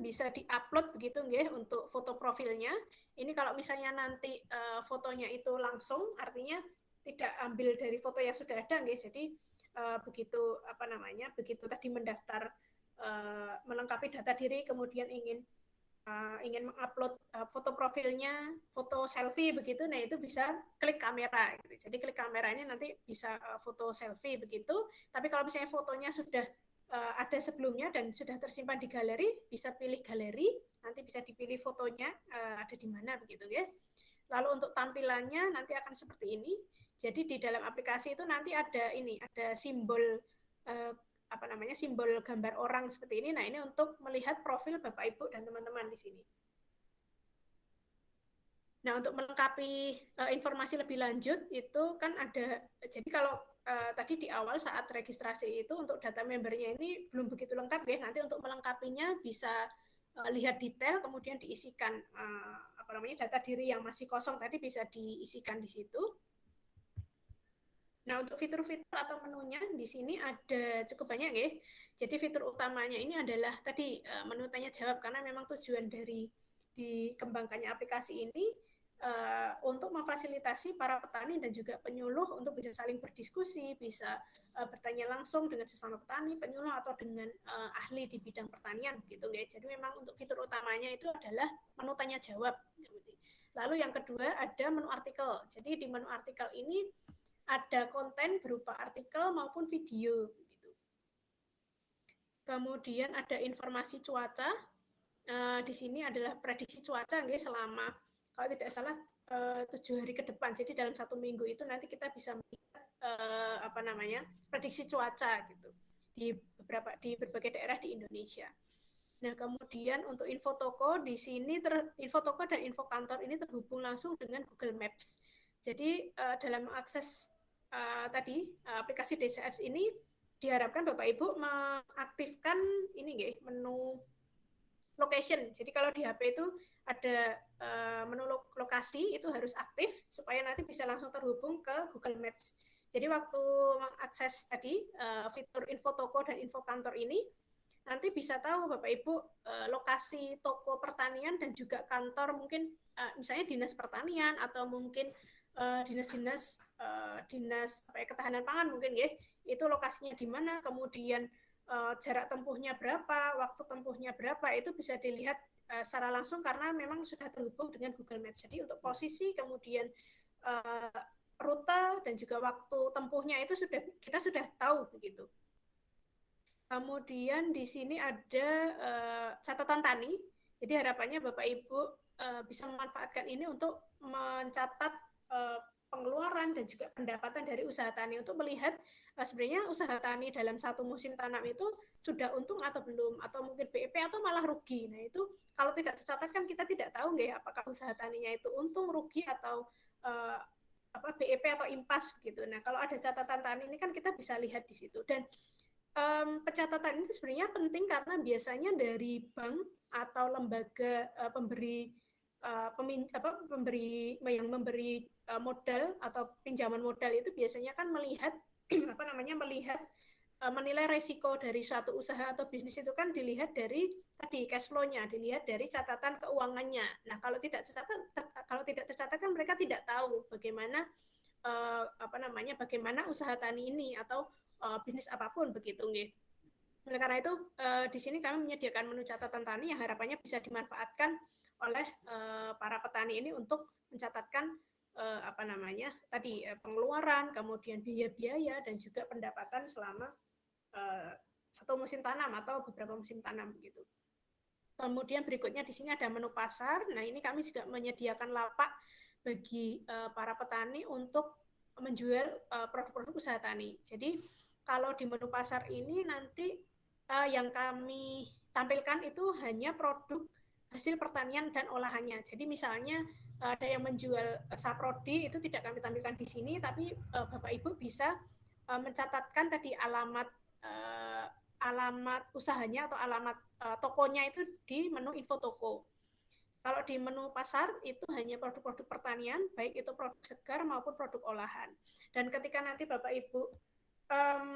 bisa diupload begitu nggih untuk foto profilnya. Ini kalau misalnya nanti fotonya itu langsung artinya tidak ambil dari foto yang sudah ada nggih. Jadi begitu tadi mendaftar melengkapi data diri kemudian ingin mengupload foto profilnya, foto selfie begitu, nah itu bisa klik kamera gitu. Jadi klik kamera ini nanti bisa foto selfie begitu. Tapi kalau misalnya fotonya sudah ada sebelumnya dan sudah tersimpan di galeri, bisa pilih galeri, nanti bisa dipilih fotonya ada di mana begitu ya. Lalu untuk tampilannya nanti akan seperti ini. Jadi di dalam aplikasi itu nanti ada simbol simbol gambar orang seperti ini. Nah, ini untuk melihat profil Bapak Ibu dan teman-teman di sini. Nah, untuk melengkapi informasi lebih lanjut itu kan ada, jadi kalau tadi di awal saat registrasi itu untuk data membernya ini belum begitu lengkap ya. Nanti untuk melengkapinya bisa lihat detail kemudian diisikan data diri yang masih kosong tadi bisa diisikan di situ. Nah, untuk fitur-fitur atau menunya di sini ada cukup banyak ya. Jadi fitur utamanya ini adalah tadi menu tanya jawab karena memang tujuan dari dikembangkannya aplikasi ini untuk memfasilitasi para petani dan juga penyuluh untuk bisa saling berdiskusi, bisa bertanya langsung dengan sesama petani, penyuluh atau dengan ahli di bidang pertanian gitu guys. Jadi memang untuk fitur utamanya itu adalah menu tanya jawab. Lalu yang kedua ada menu artikel. Jadi di menu artikel ini ada konten berupa artikel maupun video. Gitu. Kemudian ada informasi cuaca. Di sini adalah prediksi cuaca selama, kalau tidak salah, 7 hari ke depan. Jadi dalam 1 minggu itu nanti kita bisa melihat prediksi cuaca gitu di berbagai daerah di Indonesia. Nah, kemudian untuk info toko di sini info toko dan info kantor ini terhubung langsung dengan Google Maps. Jadi dalam mengakses aplikasi Desa Apps ini diharapkan Bapak Ibu mengaktifkan menu location. Jadi kalau di HP itu ada menu lokasi itu harus aktif supaya nanti bisa langsung terhubung ke Google Maps. Jadi waktu mengakses tadi fitur info toko dan info kantor ini nanti bisa tahu Bapak Ibu lokasi toko pertanian dan juga kantor mungkin misalnya dinas pertanian atau mungkin dinas ketahanan pangan mungkin ya, itu lokasinya di mana, kemudian jarak tempuhnya berapa, waktu tempuhnya berapa, itu bisa dilihat secara langsung karena memang sudah terhubung dengan Google Maps. Jadi untuk posisi kemudian rute dan juga waktu tempuhnya itu kita sudah tahu begitu. Kemudian di sini ada catatan tani. Jadi harapannya Bapak Ibu bisa memanfaatkan ini untuk mencatat pengeluaran dan juga pendapatan dari usaha tani untuk melihat sebenarnya usaha tani dalam satu musim tanam itu sudah untung atau belum, atau mungkin BEP atau malah rugi. Nah itu kalau tidak tercatat kan kita tidak tahu nggak ya apakah usaha taninya itu untung, rugi atau BEP atau impas gitu. Nah kalau ada catatan tani ini kan kita bisa lihat di situ. Dan pencatatan ini sebenarnya penting karena biasanya dari bank atau lembaga pemberi yang memberi modal atau pinjaman modal itu biasanya kan melihat melihat menilai resiko dari suatu usaha atau bisnis itu kan dilihat dari tadi cash flow-nya, dilihat dari catatan keuangannya. Nah, kalau tidak tercatat kan mereka tidak tahu bagaimana bagaimana usaha tani ini atau bisnis apapun begitu nggih. Oleh karena itu di sini kami menyediakan menu catatan tani yang harapannya bisa dimanfaatkan oleh para petani ini untuk mencatatkan pengeluaran, kemudian biaya-biaya dan juga pendapatan selama satu musim tanam atau beberapa musim tanam begitu. Kemudian berikutnya di sini ada menu pasar. Nah, ini kami juga menyediakan lapak bagi para petani untuk menjual produk-produk usaha tani. Jadi kalau di menu pasar ini nanti yang kami tampilkan itu hanya produk hasil pertanian dan olahannya. Jadi misalnya ada yang menjual saprodi itu tidak kami tampilkan di sini, tapi Bapak Ibu bisa mencatatkan tadi alamat usahanya atau alamat tokonya itu di menu info toko. Kalau di menu pasar itu hanya produk-produk pertanian, baik itu produk segar maupun produk olahan. Dan ketika nanti Bapak Ibu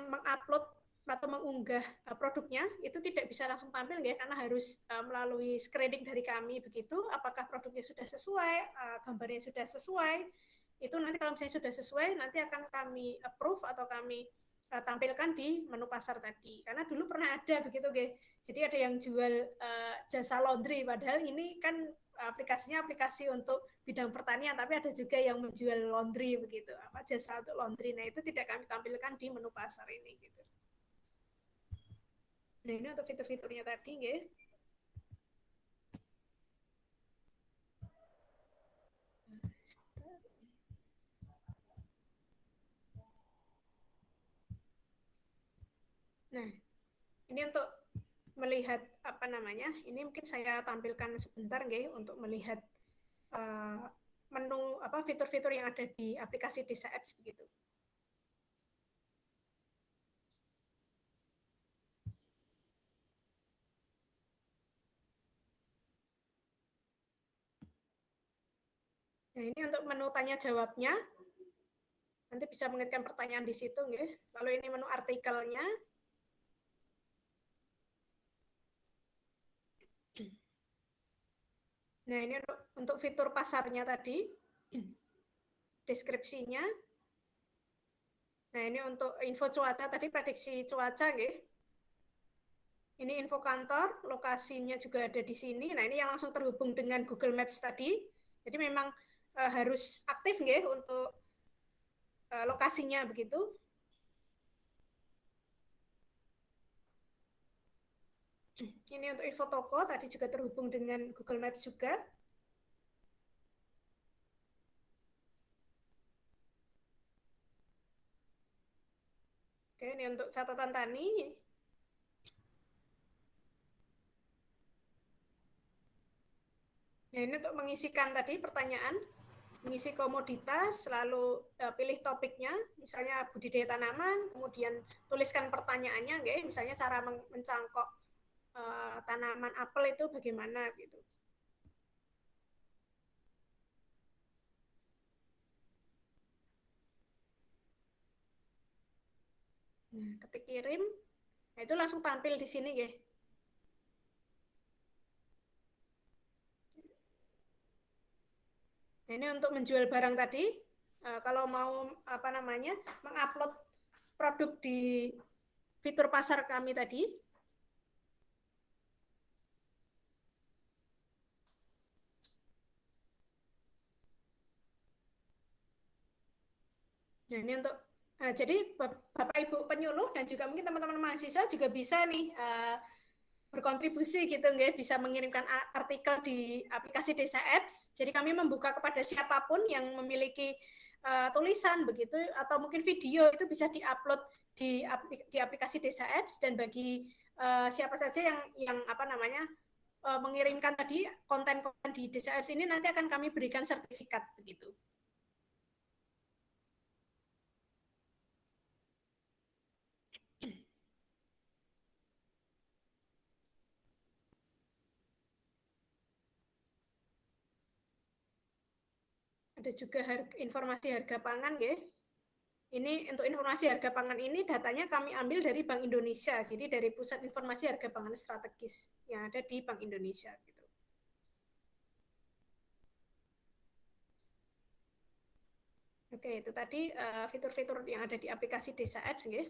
mengupload atau mengunggah produknya, itu tidak bisa langsung tampil ya, karena harus melalui screening dari kami begitu, apakah produknya sudah sesuai, gambarnya sudah sesuai. Itu nanti kalau misalnya sudah sesuai, nanti akan kami approve atau kami tampilkan di menu pasar tadi. Karena dulu pernah ada begitu, guys. Jadi ada yang jual jasa laundry, padahal ini kan aplikasinya aplikasi untuk bidang pertanian, tapi ada juga yang menjual laundry begitu, jasa untuk laundry. Nah itu tidak kami tampilkan di menu pasar ini gitu. Nah ini untuk fitur-fiturnya tadi, guys. Nah, ini untuk melihat ini mungkin saya tampilkan sebentar nggih untuk melihat menu fitur-fitur yang ada di aplikasi Desa Apps begitu. Nah, ini untuk menu tanya jawabnya. Nanti bisa mengirimkan pertanyaan di situ nggih. Lalu ini menu artikelnya. Nah, ini untuk fitur pasarnya tadi. Deskripsinya. Nah, ini untuk info cuaca tadi, prediksi cuaca nggih. Ini info kantor, lokasinya juga ada di sini. Nah, ini yang langsung terhubung dengan Google Maps tadi. Jadi memang harus aktif nggih untuk lokasinya begitu. Ini untuk info toko, tadi juga terhubung dengan Google Maps juga. Oke, ini untuk catatan tani. Nah, ini untuk mengisikan tadi pertanyaan, mengisi komoditas, lalu pilih topiknya, misalnya budidaya tanaman, kemudian tuliskan pertanyaannya, okay? Misalnya cara mencangkok tanaman apel itu bagaimana gitu. Nah, ketik kirim, nah itu langsung tampil di sini, ya. Nah, ini untuk menjual barang tadi, kalau mau mengupload produk di fitur pasar kami tadi, Nah, ini untuk jadi Bapak Ibu penyuluh dan juga mungkin teman-teman mahasiswa juga bisa nih berkontribusi gitu nggak, bisa mengirimkan artikel di aplikasi Desa Apps. Jadi kami membuka kepada siapapun yang memiliki tulisan begitu atau mungkin video, itu bisa diupload di aplikasi Desa Apps, dan bagi siapa saja yang apa namanya mengirimkan tadi konten-konten di Desa Apps ini, nanti akan kami berikan sertifikat begitu. Ada juga informasi harga pangan ya. Ini untuk informasi harga pangan ini datanya kami ambil dari Bank Indonesia. Jadi dari Pusat Informasi Harga Pangan Strategis yang ada di Bank Indonesia gitu. Oke, itu tadi fitur-fitur yang ada di aplikasi Desa Apps ya.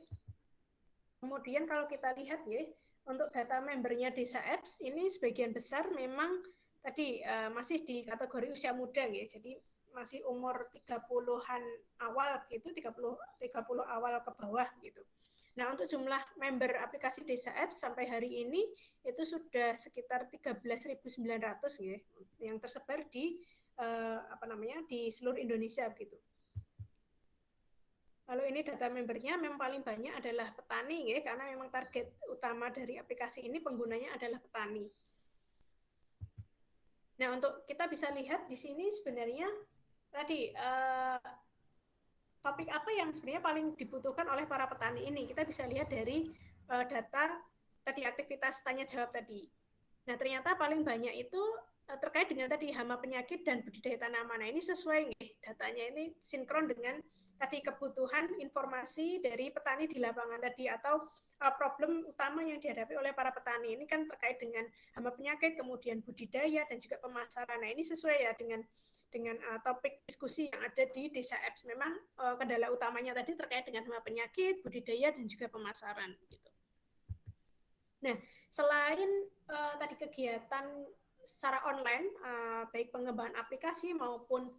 Kemudian kalau kita lihat ya, untuk data membernya Desa Apps ini sebagian besar memang tadi masih di kategori usia muda ya. Jadi masih umur 30-an awal gitu, 30 awal ke bawah gitu. Nah, untuk jumlah member aplikasi Desa Apps sampai hari ini itu sudah sekitar 13.900 ya, yang tersebar di di seluruh Indonesia gitu. Lalu ini data membernya memang paling banyak adalah petani ya, karena memang target utama dari aplikasi ini penggunanya adalah petani. Nah, untuk kita bisa lihat di sini sebenarnya tadi topik apa yang sebenarnya paling dibutuhkan oleh para petani ini. Kita bisa lihat dari data tadi aktivitas tanya jawab tadi. Nah, ternyata paling banyak itu terkait dengan tadi hama penyakit dan budidaya tanaman. Nah, ini sesuai nih, datanya ini sinkron dengan tadi kebutuhan informasi dari petani di lapangan tadi, atau problem utama yang dihadapi oleh para petani ini kan terkait dengan hama penyakit, kemudian budidaya dan juga pemasaran. Nah, ini sesuai ya dengan topik diskusi yang ada di Desa Apps. Memang kendala utamanya tadi terkait dengan hama penyakit, budidaya dan juga pemasaran gitu. Nah, selain tadi kegiatan secara online, baik pengembangan aplikasi maupun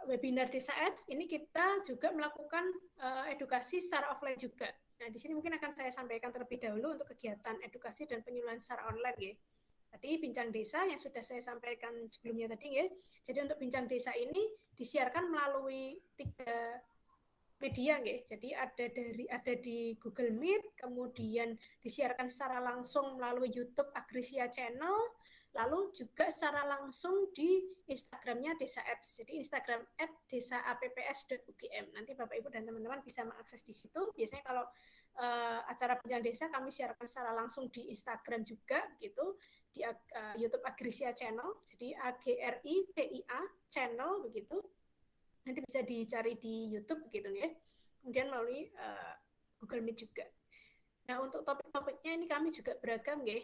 webinar Desa Apps, ini kita juga melakukan edukasi secara offline juga. Nah, di sini mungkin akan saya sampaikan terlebih dahulu untuk kegiatan edukasi dan penyuluhan secara online ya. Tadi Bincang Desa yang sudah saya sampaikan sebelumnya tadi ya. Jadi untuk Bincang Desa ini disiarkan melalui 3 media ya. Jadi ada di Google Meet, kemudian disiarkan secara langsung melalui YouTube Agrisia Channel, lalu juga secara langsung di Instagramnya Desa Apps. Jadi Instagram @desaapps.ugm. Nanti Bapak Ibu dan teman-teman bisa mengakses di situ. Biasanya kalau acara Bincang Desa kami siarkan secara langsung di Instagram juga gitu, di YouTube Agrisia Channel. Jadi AGRICIA Channel begitu. Nanti bisa dicari di YouTube begitu ya. Kemudian melalui Google Meet juga. Nah, untuk topik-topiknya ini kami juga beragam ya.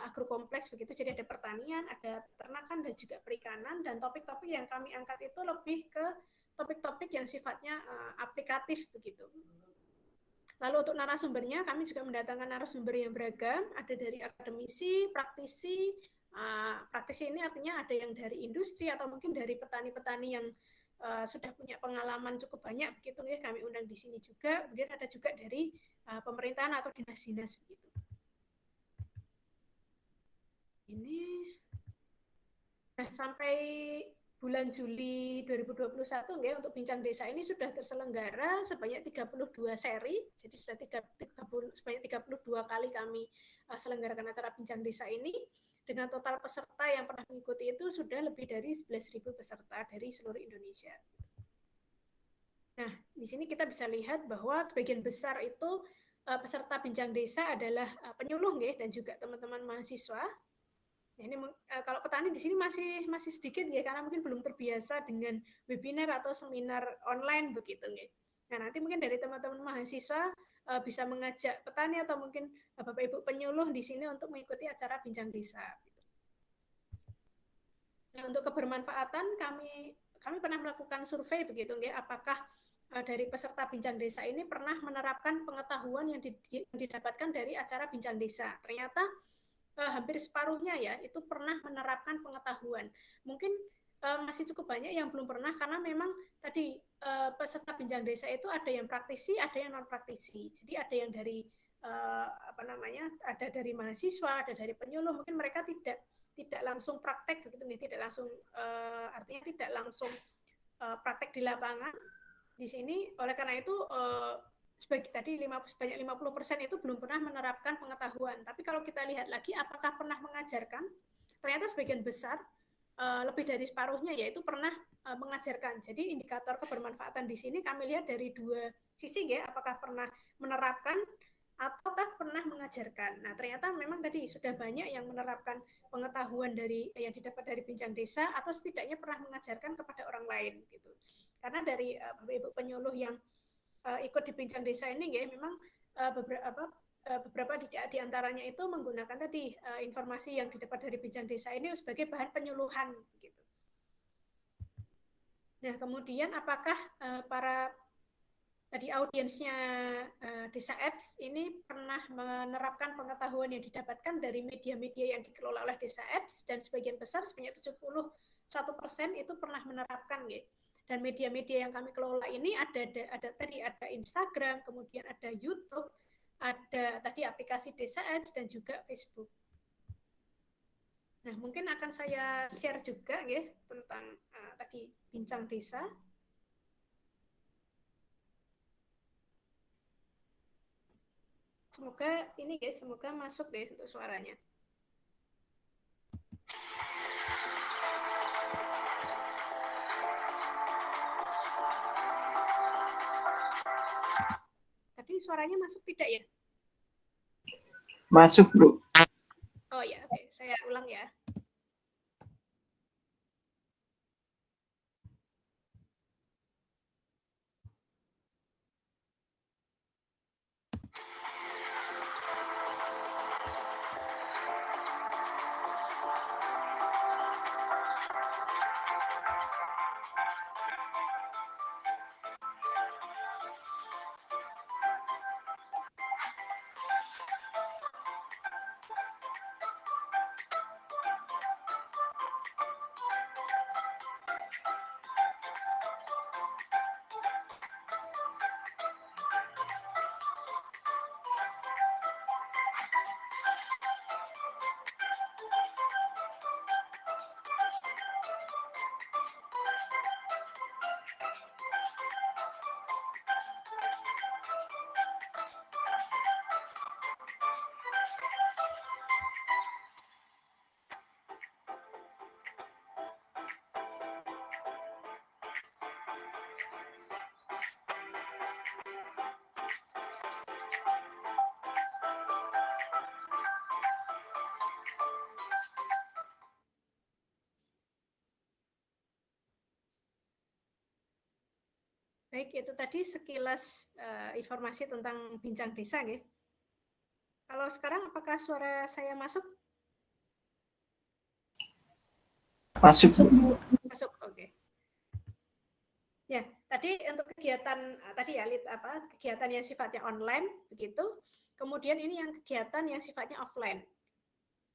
Agrokompleks begitu, jadi ada pertanian, ada peternakan dan juga perikanan, dan topik-topik yang kami angkat itu lebih ke topik-topik yang sifatnya aplikatif begitu. Lalu untuk narasumbernya kami juga mendatangkan narasumber yang beragam, ada dari akademisi, praktisi. Praktisi ini artinya ada yang dari industri atau mungkin dari petani-petani yang sudah punya pengalaman cukup banyak begitu ya, kami undang di sini juga. Kemudian ada juga dari pemerintahan atau dinas-dinas begitu. Ini nah, sampai bulan Juli 2021 ya, untuk Bincang Desa ini sudah terselenggara sebanyak 32 seri. Jadi sudah sebanyak 32 kali kami selenggarakan acara Bincang Desa ini, dengan total peserta yang pernah mengikuti itu sudah lebih dari 11.000 peserta dari seluruh Indonesia. Nah, di sini kita bisa lihat bahwa sebagian besar itu peserta Bincang Desa adalah penyuluh ya, dan juga teman-teman mahasiswa. Nah, ini kalau petani di sini masih sedikit ya, karena mungkin belum terbiasa dengan webinar atau seminar online begitu ya. Nah, nanti mungkin dari teman-teman mahasiswa bisa mengajak petani atau mungkin Bapak Ibu penyuluh di sini untuk mengikuti acara Bincang Desa. Nah, untuk kebermanfaatan kami pernah melakukan survei begitu ya, apakah dari peserta Bincang Desa ini pernah menerapkan pengetahuan yang didapatkan dari acara Bincang Desa. Ternyata hampir separuhnya ya itu pernah menerapkan pengetahuan. Mungkin masih cukup banyak yang belum pernah, karena memang tadi peserta Bincang Desa itu ada yang praktisi, ada yang non praktisi. Jadi ada yang dari ada dari mahasiswa, ada dari penyuluh. Mungkin mereka tidak langsung praktek begitu nih, tidak langsung artinya tidak langsung praktek di lapangan di sini. Oleh karena itu sebanyak 50% itu belum pernah menerapkan pengetahuan. Tapi kalau kita lihat lagi apakah pernah mengajarkan, ternyata sebagian besar, lebih dari separuhnya yaitu pernah mengajarkan. Jadi indikator kebermanfaatan di sini kami lihat dari dua sisi ya, apakah pernah menerapkan ataukah pernah mengajarkan. Nah, ternyata memang tadi sudah banyak yang menerapkan pengetahuan yang didapat dari Bincang Desa atau setidaknya pernah mengajarkan kepada orang lain gitu. Karena dari Bapak Ibu penyuluh yang ikut di Bincang Desa ini ya, memang beberapa di antaranya itu menggunakan tadi informasi yang didapat dari Bincang Desa ini sebagai bahan penyuluhan gitu. Nah, kemudian apakah para tadi audiensnya Desa Apps ini pernah menerapkan pengetahuan yang didapatkan dari media-media yang dikelola oleh Desa Apps, dan sebagian besar sebanyak 71% itu pernah menerapkan ya. Dan media-media yang kami kelola ini ada Instagram, kemudian ada YouTube, ada tadi aplikasi Desa Apps dan juga Facebook. Nah, mungkin akan saya share juga ya tentang tadi Bincang Desa. Semoga ini guys, semoga masuk deh untuk suaranya. Tadi suaranya masuk tidak ya? Masuk, Bro. Oh ya, oke. Saya ulang ya. Baik, itu tadi sekilas informasi tentang Bincang Desa ya. Kalau sekarang apakah suara saya masuk? Masuk. Masuk, oke. Ya, tadi untuk kegiatan tadi ya kegiatan yang sifatnya online begitu. Kemudian ini yang kegiatan yang sifatnya offline.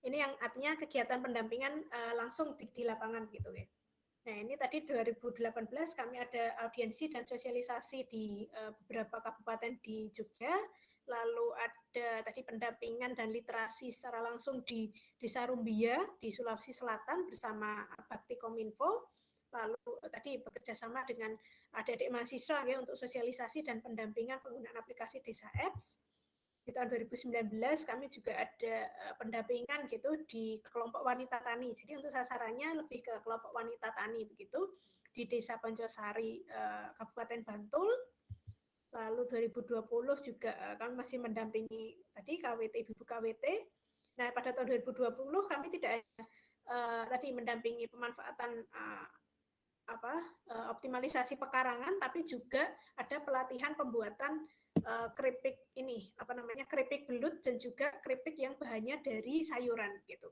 Ini yang artinya kegiatan pendampingan langsung di lapangan gitu ya. Nah, ini tadi 2018 kami ada audiensi dan sosialisasi di beberapa kabupaten di Jogja, lalu ada tadi pendampingan dan literasi secara langsung di Desa Rumbia di Sulawesi Selatan bersama Bakti Kominfo, lalu tadi bekerja sama dengan adik-adik mahasiswa ya untuk sosialisasi dan pendampingan penggunaan aplikasi Desa Apps. Di tahun 2019 kami juga ada pendampingan gitu di kelompok wanita tani. Jadi untuk sasarannya lebih ke kelompok wanita tani begitu di Desa Pancosari, Kabupaten Bantul. Lalu 2020 juga kami masih mendampingi tadi KWT Ibu KWT. Nah, pada tahun 2020 kami tidak tadi mendampingi pemanfaatan optimalisasi pekarangan, tapi juga ada pelatihan pembuatan keripik keripik belut dan juga keripik yang bahannya dari sayuran gitu.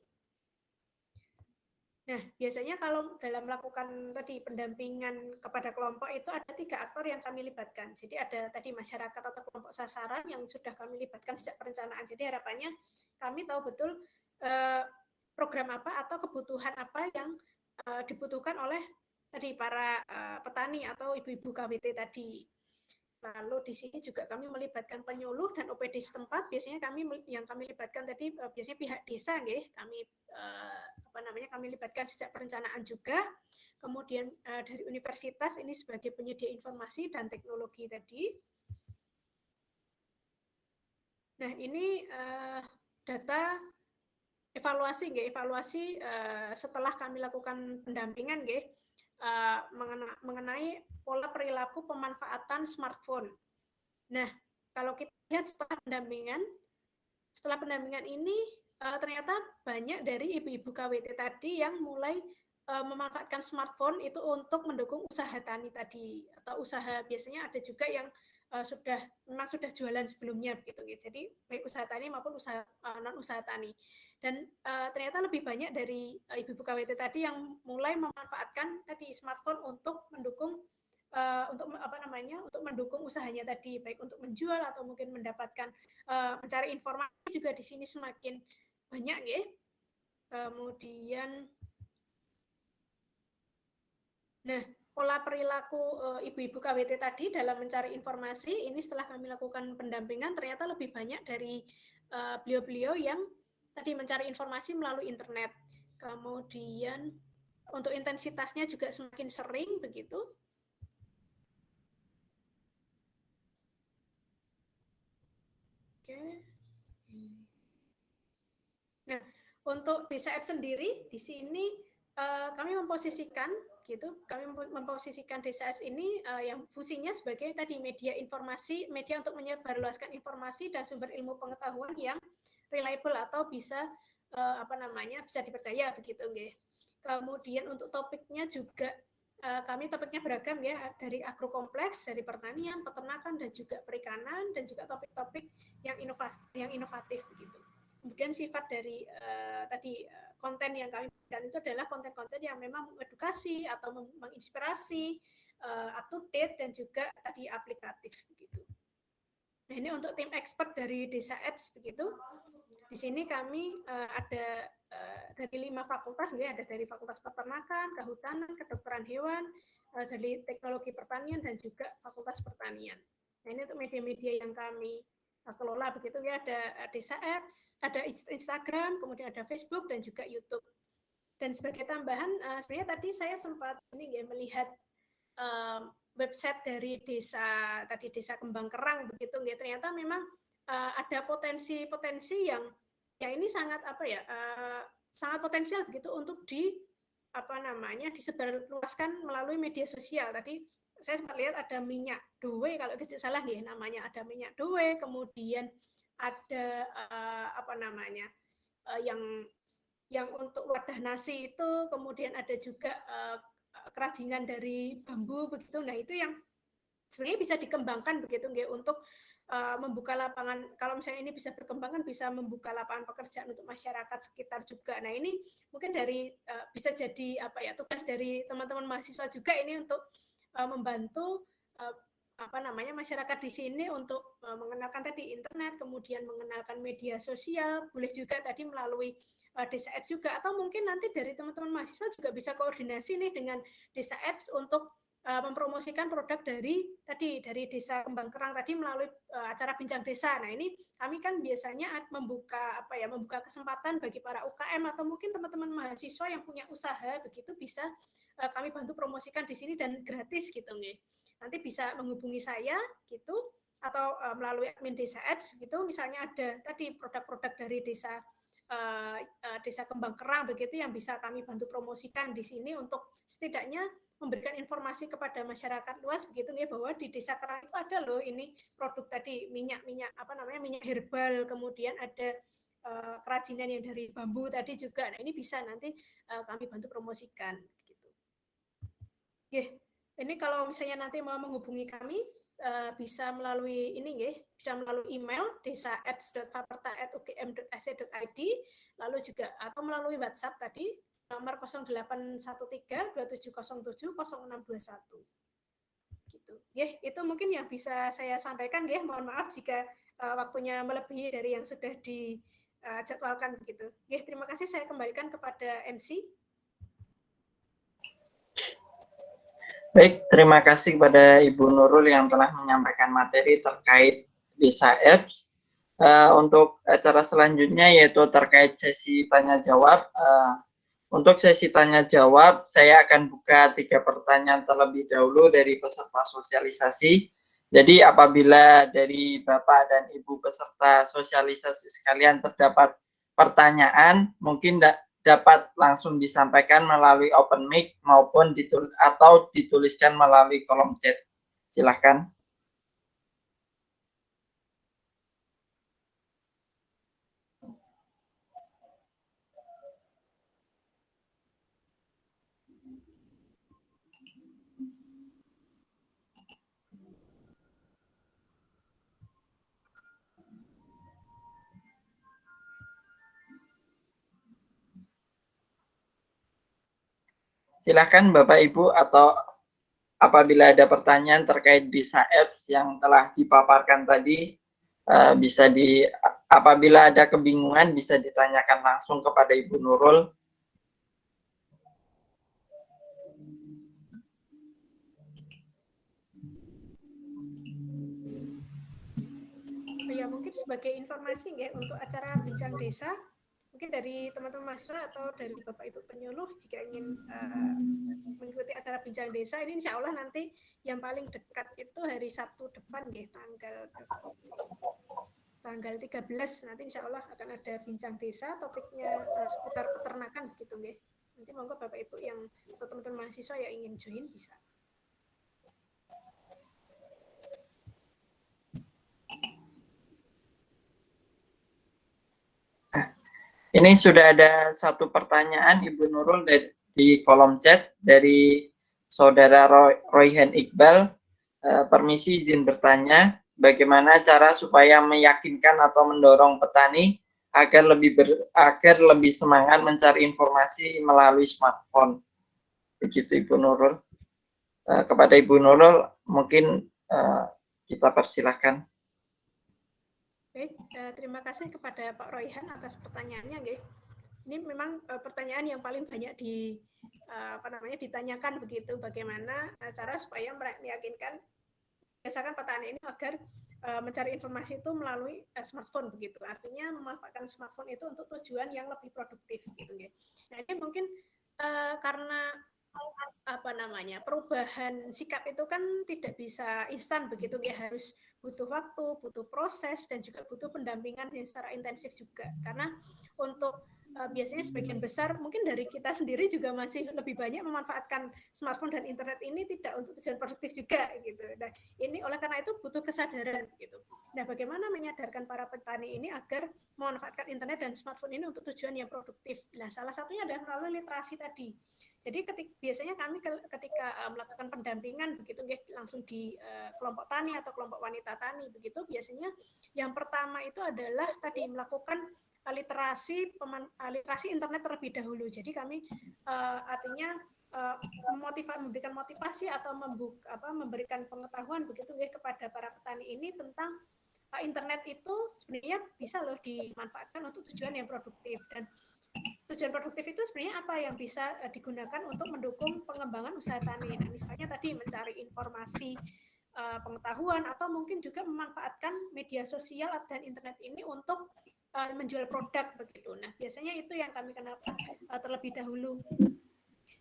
Nah, biasanya kalau dalam melakukan tadi pendampingan kepada kelompok itu ada 3 aktor yang kami libatkan. Jadi ada tadi masyarakat atau kelompok sasaran yang sudah kami libatkan sejak perencanaan. Jadi harapannya kami tahu betul program apa atau kebutuhan apa yang dibutuhkan oleh tadi para petani atau ibu-ibu KWT tadi. Lalu di sini juga kami melibatkan penyuluh dan OPD setempat. Biasanya kami libatkan tadi biasanya pihak desa, kami kami libatkan sejak perencanaan juga. Kemudian dari universitas ini sebagai penyedia informasi dan teknologi tadi. Nah ini data evaluasi setelah kami lakukan pendampingan mengenai pola perilaku pemanfaatan smartphone. Nah, kalau kita lihat setelah pendampingan ini ternyata banyak dari ibu-ibu KWT tadi yang mulai memanfaatkan smartphone itu untuk mendukung usaha tani tadi, atau usaha biasanya ada juga yang memang sudah jualan sebelumnya begitu. Jadi baik usaha tani maupun non usaha tani. Dan ternyata lebih banyak dari ibu-ibu KWT tadi yang mulai memanfaatkan tadi smartphone untuk mendukung untuk mendukung usahanya tadi, baik untuk menjual atau mungkin mendapatkan mencari informasi juga di sini semakin banyak ya. Kemudian nah, pola perilaku ibu-ibu KWT tadi dalam mencari informasi ini setelah kami lakukan pendampingan ternyata lebih banyak dari beliau-beliau yang tadi mencari informasi melalui internet. Kemudian untuk intensitasnya juga semakin sering begitu. Oke. Nah, untuk desa app sendiri di sini kami memposisikan desa app ini yang fungsinya sebagai tadi media informasi, media untuk menyebarluaskan informasi dan sumber ilmu pengetahuan yang reliable atau bisa bisa dipercaya begitu nggih. Kemudian untuk topiknya juga kami topiknya beragam ya, dari agrokompleks, dari pertanian, peternakan dan juga perikanan, dan juga topik-topik yang inovatif begitu. Kemudian sifat dari konten yang kami berikan itu adalah konten-konten yang memang mengedukasi atau menginspirasi, up to date dan juga tadi aplikatif begitu. Nah, ini untuk tim expert dari Desa Apps begitu. Di sini kami ada dari 5 fakultas, ada dari Fakultas Peternakan, Kehutanan, Kedokteran Hewan, dari Teknologi Pertanian dan juga Fakultas Pertanian. Nah, ini untuk media-media yang kami kelola begitu ya, ada Desa Apps, ada Instagram, kemudian ada Facebook dan juga YouTube. Dan sebagai tambahan, sebenarnya tadi saya sempat melihat website dari desa Kembang Kerang begitu ya, ternyata memang ada potensi-potensi yang ini sangat sangat potensial begitu untuk disebarluaskan melalui media sosial. Tadi saya sempat lihat ada minyak doe kalau tidak salah nih namanya, ada minyak doe, kemudian ada yang untuk wadah nasi itu, kemudian ada juga kerajinan dari bambu begitu. Nah, itu yang sebenarnya bisa dikembangkan begitu nggih untuk membuka lapangan, kalau misalnya ini bisa berkembang kan bisa membuka lapangan pekerjaan untuk masyarakat sekitar juga. Nah, ini mungkin dari bisa jadi tugas dari teman-teman mahasiswa juga ini untuk membantu masyarakat di sini untuk mengenalkan tadi internet, kemudian mengenalkan media sosial, boleh juga tadi melalui Desa Apps juga, atau mungkin nanti dari teman-teman mahasiswa juga bisa koordinasi nih dengan Desa Apps untuk mempromosikan produk dari Desa Kembang Kerang tadi melalui acara Bincang Desa. Nah, ini kami kan biasanya membuka kesempatan bagi para UKM atau mungkin teman-teman mahasiswa yang punya usaha begitu, bisa kami bantu promosikan di sini dan gratis gitu nih. Nanti bisa menghubungi saya gitu, atau melalui admin Desa Apps gitu, misalnya ada tadi produk-produk dari Desa Kembang Kerang begitu yang bisa kami bantu promosikan di sini untuk setidaknya memberikan informasi kepada masyarakat luas begitu ya, bahwa di Desa Kerang itu ada loh ini produk tadi minyak herbal, kemudian ada kerajinan yang dari bambu tadi juga. Nah, ini bisa nanti kami bantu promosikan gitu. Ini kalau misalnya nanti mau menghubungi kami bisa melalui bisa melalui email desa.apps.faperta@ugm.ac.id, lalu juga atau melalui WhatsApp tadi nomor 081327070621 gitu. Itu mungkin yang bisa saya sampaikan ya. Mohon maaf jika waktunya melebihi dari yang sudah dijadwalkan begitu. Terima kasih, saya kembalikan kepada MC. Baik, terima kasih kepada Ibu Nurul yang telah menyampaikan materi terkait Desa Apps. Untuk acara selanjutnya yaitu terkait sesi tanya jawab. Untuk sesi tanya jawab, saya akan buka 3 pertanyaan terlebih dahulu dari peserta sosialisasi. Jadi apabila dari Bapak dan Ibu peserta sosialisasi sekalian terdapat pertanyaan, mungkin dapat langsung disampaikan melalui open mic maupun dituliskan melalui kolom chat. Silahkan. Silahkan Bapak Ibu, atau apabila ada pertanyaan terkait Desa Apps yang telah dipaparkan tadi, apabila ada kebingungan bisa ditanyakan langsung kepada Ibu Nurul. Ya, mungkin sebagai informasi ya, untuk acara Bincang Desa, mungkin dari teman-teman mahasiswa atau dari Bapak Ibu penyuluh jika ingin mengikuti acara Bincang Desa ini, insya Allah nanti yang paling dekat itu hari Sabtu depan ya, tanggal 13 nanti insya Allah akan ada Bincang Desa, topiknya seputar peternakan gitu ya. Nanti monggo Bapak Ibu yang atau teman-teman mahasiswa yang ingin join bisa. Ini sudah ada satu pertanyaan Ibu Nurul di kolom chat dari Saudara Royhan Iqbal. Permisi izin bertanya, bagaimana cara supaya meyakinkan atau mendorong petani agar lebih semangat mencari informasi melalui smartphone? Begitu Ibu Nurul. Kepada Ibu Nurul mungkin kita persilahkan. Baik, terima kasih kepada Pak Royhan atas pertanyaannya, nggih. Ini memang pertanyaan yang paling banyak ditanyakan begitu, bagaimana cara supaya meyakinkan biasakan petani ini agar mencari informasi itu melalui smartphone begitu. Artinya memanfaatkan smartphone itu untuk tujuan yang lebih produktif gitu, nggih. Nah, ini mungkin karena perubahan sikap itu kan tidak bisa instan begitu, ya, harus butuh waktu, butuh proses, dan juga butuh pendampingan yang secara intensif juga. Karena untuk biasanya sebagian besar mungkin dari kita sendiri juga masih lebih banyak memanfaatkan smartphone dan internet ini tidak untuk tujuan produktif juga gitu. Nah, ini oleh karena itu butuh kesadaran gitu. Nah, bagaimana menyadarkan para petani ini agar memanfaatkan internet dan smartphone ini untuk tujuan yang produktif? Nah, salah satunya adalah melalui literasi tadi. Jadi biasanya kami ketika melakukan pendampingan begitu, langsung di kelompok tani atau kelompok wanita tani begitu, biasanya yang pertama itu adalah tadi melakukan literasi internet terlebih dahulu. Jadi kami artinya memberikan motivasi atau memberikan pengetahuan begitu ya kepada para petani ini tentang internet itu sebenarnya bisa loh dimanfaatkan untuk tujuan yang produktif. Dan tujuan produktif itu sebenarnya apa yang bisa digunakan untuk mendukung pengembangan usaha tani. Nah, misalnya tadi mencari informasi, pengetahuan, atau mungkin juga memanfaatkan media sosial dan internet ini untuk menjual produk begitu. Nah, biasanya itu yang kami kenalkan terlebih dahulu.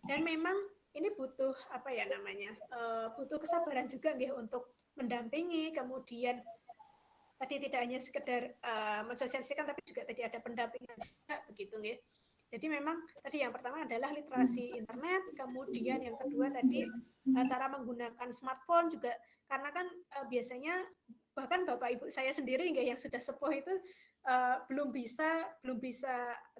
Dan memang ini butuh butuh kesabaran juga nggih untuk mendampingi, kemudian tadi tidak hanya sekedar mensosialisasikan, tapi juga tadi ada pendampingan juga begitu nggih. Jadi memang tadi yang pertama adalah literasi internet, kemudian yang kedua tadi cara menggunakan smartphone juga, karena kan biasanya bahkan Bapak Ibu saya sendiri nggak yang sudah sepuh itu belum bisa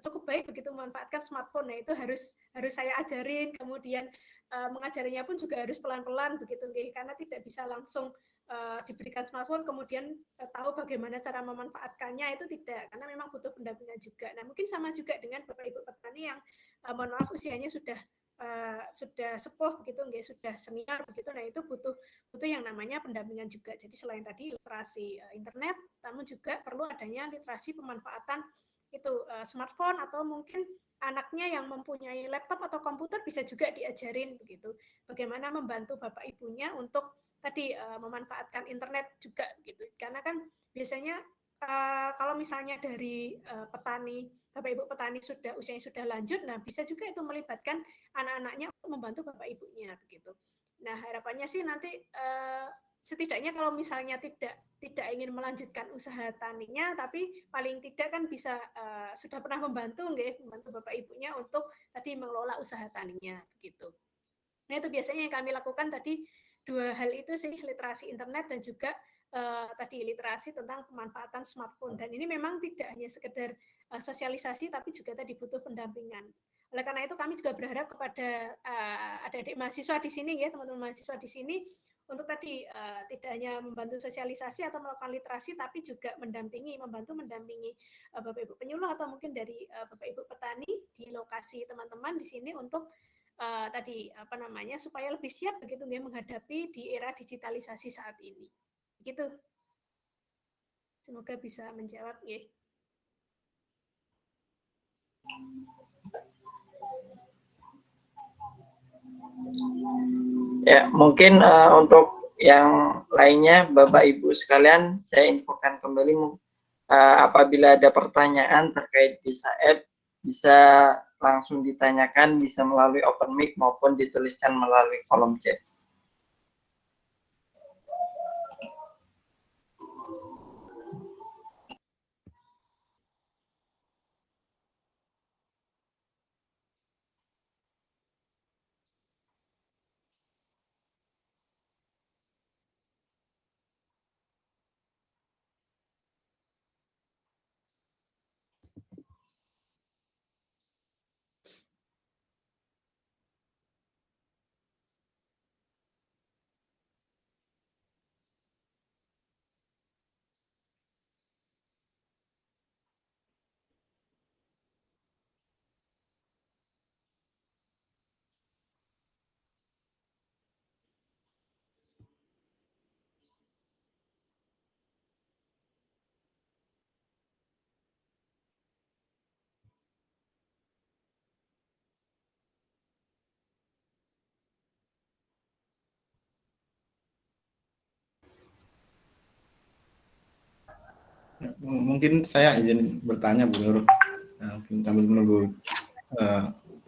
cukup baik begitu memanfaatkan smartphone. Nah, itu harus saya ajarin, kemudian mengajarinya pun juga harus pelan-pelan begitu nggih, karena tidak bisa langsung diberikan smartphone kemudian tahu bagaimana cara memanfaatkannya, itu tidak, karena memang butuh pendampingan juga. Nah, mungkin sama juga dengan Bapak Ibu petani yang mohon maaf usianya sudah sepuh begitu nggih, sudah senior begitu. Nah, itu butuh yang namanya pendampingan juga. Jadi selain tadi literasi internet, namun juga perlu adanya literasi pemanfaatan itu smartphone, atau mungkin anaknya yang mempunyai laptop atau komputer bisa juga diajarin begitu, bagaimana membantu bapak ibunya untuk tadi memanfaatkan internet juga gitu. Karena kan biasanya kalau misalnya dari petani, bapak ibu petani sudah usianya sudah lanjut, nah bisa juga itu melibatkan anak-anaknya untuk membantu bapak ibunya begitu. Nah harapannya sih nanti setidaknya kalau misalnya tidak ingin melanjutkan usaha taninya, tapi paling tidak kan bisa sudah pernah membantu bapak ibunya untuk tadi mengelola usaha taninya begitu. Nah itu biasanya yang kami lakukan tadi, dua hal itu sih, literasi internet dan juga tadi literasi tentang pemanfaatan smartphone. Dan ini memang tidak hanya sekedar sosialisasi, tapi juga tadi butuh pendampingan. Oleh karena itu kami juga berharap kepada adik-adik mahasiswa di sini ya, teman-teman mahasiswa di sini, untuk tadi tidak hanya membantu sosialisasi atau melakukan literasi, tapi juga membantu mendampingi bapak ibu penyuluh atau mungkin dari bapak ibu petani di lokasi teman-teman di sini untuk tadi apa namanya supaya lebih siap begitu ya menghadapi di era digitalisasi saat ini. Begitu. Semoga bisa menjawab ya. Ya, mungkin untuk yang lainnya Bapak Ibu sekalian, saya infokan kembali apabila ada pertanyaan terkait Desa App bisa langsung ditanyakan, bisa melalui open mic maupun dituliskan melalui kolom chat. Mungkin saya izin bertanya Bu Nur, mungkin sambil menunggu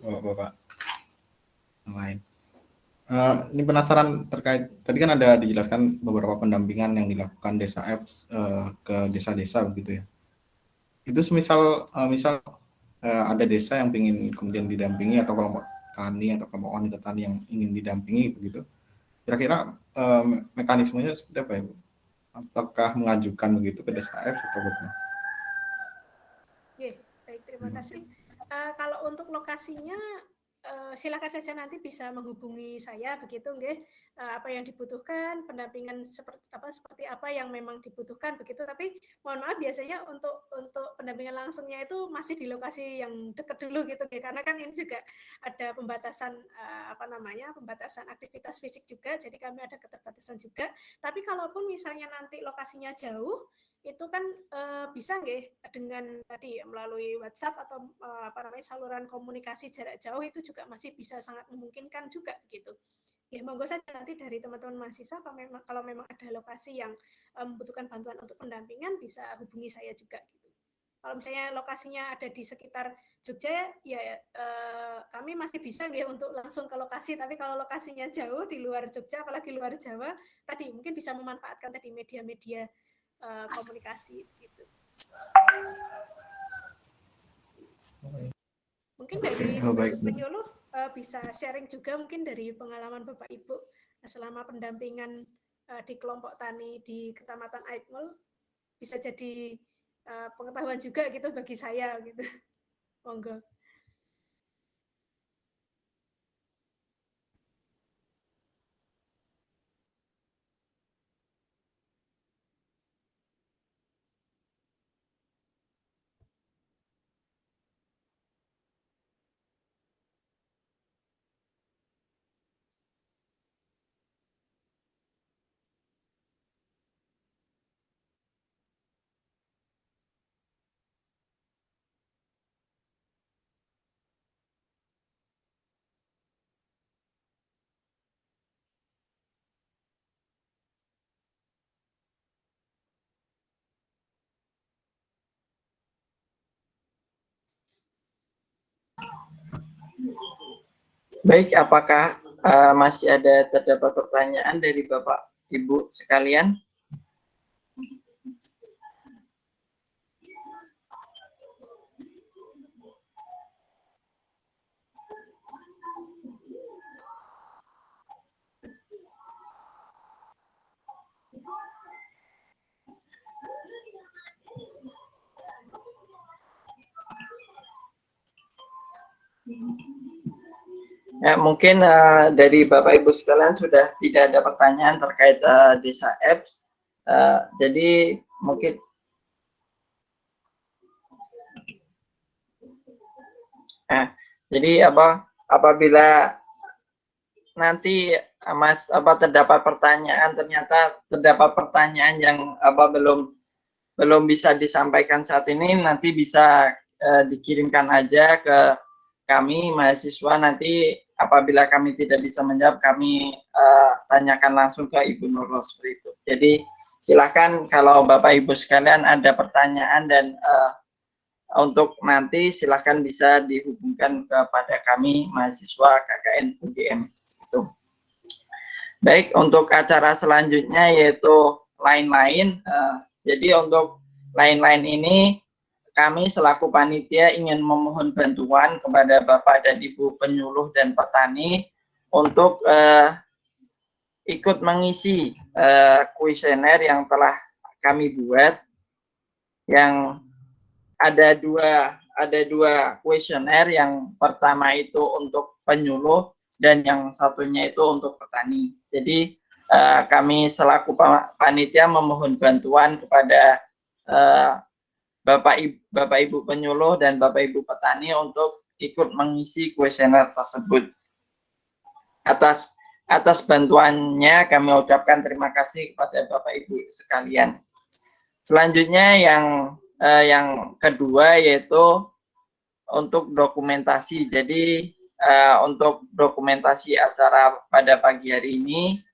Bapak yang lain. Ini penasaran terkait tadi kan ada dijelaskan beberapa pendampingan yang dilakukan Desa Apps ke desa-desa begitu ya. Itu semisal misal ada desa yang ingin kemudian didampingi atau kelompok tani atau kelompok wanita tani yang ingin didampingi begitu. Kira-kira mekanismenya seperti apa ya Bu? Apakah mengajukan begitu ke Desa Apps atau bagaimana? Baik, terima kasih. Kalau untuk lokasinya silakan saja nanti bisa menghubungi saya begitu nggih, apa yang dibutuhkan, pendampingan seperti apa yang memang dibutuhkan begitu. Tapi mohon maaf biasanya untuk pendampingan langsungnya itu masih di lokasi yang dekat dulu gitu ya, karena kan ini juga ada pembatasan pembatasan aktivitas fisik juga, jadi kami ada keterbatasan juga. Tapi kalaupun misalnya nanti lokasinya jauh, itu kan bisa nggih dengan tadi melalui WhatsApp atau saluran komunikasi jarak jauh itu juga masih bisa sangat memungkinkan juga gitu. Ya monggo saja nanti dari teman-teman mahasiswa kalau memang ada lokasi yang membutuhkan bantuan untuk pendampingan bisa hubungi saya juga gitu. Kalau misalnya lokasinya ada di sekitar Jogja ya kami masih bisa nggih untuk langsung ke lokasi, tapi kalau lokasinya jauh di luar Jogja apalagi luar Jawa tadi mungkin bisa memanfaatkan tadi media-media komunikasi gitu. Mungkin dari Bapak Ibu penyuluh bisa sharing juga mungkin dari pengalaman Bapak Ibu selama pendampingan di kelompok tani di Kecamatan Aikmul, bisa jadi pengetahuan juga gitu bagi saya gitu. Monggo. Baik, apakah masih ada terdapat pertanyaan dari Bapak Ibu sekalian? Ya, mungkin dari Bapak Ibu sekalian sudah tidak ada pertanyaan terkait Desa Apps. Jadi mungkin jadi apabila nanti terdapat pertanyaan, ternyata terdapat pertanyaan yang belum bisa disampaikan saat ini, nanti bisa dikirimkan aja ke kami mahasiswa. Nanti apabila kami tidak bisa menjawab, kami tanyakan langsung ke Ibu Nurul seperti itu. Jadi silakan kalau Bapak Ibu sekalian ada pertanyaan dan untuk nanti silakan bisa dihubungkan kepada kami mahasiswa KKN UGM. Itu. Baik, untuk acara selanjutnya yaitu lain-lain. Jadi untuk lain-lain ini kami selaku panitia ingin memohon bantuan kepada Bapak dan Ibu penyuluh dan petani untuk ikut mengisi kuesioner yang telah kami buat, yang ada dua kuesioner. Yang pertama itu untuk penyuluh dan yang satunya itu untuk petani. Jadi kami selaku panitia memohon bantuan kepada Bapak Ibu penyuluh dan Bapak Ibu petani untuk ikut mengisi kuesioner tersebut. Atas bantuannya kami ucapkan terima kasih kepada Bapak Ibu sekalian. Selanjutnya yang kedua yaitu untuk dokumentasi. Jadi untuk dokumentasi acara pada pagi hari ini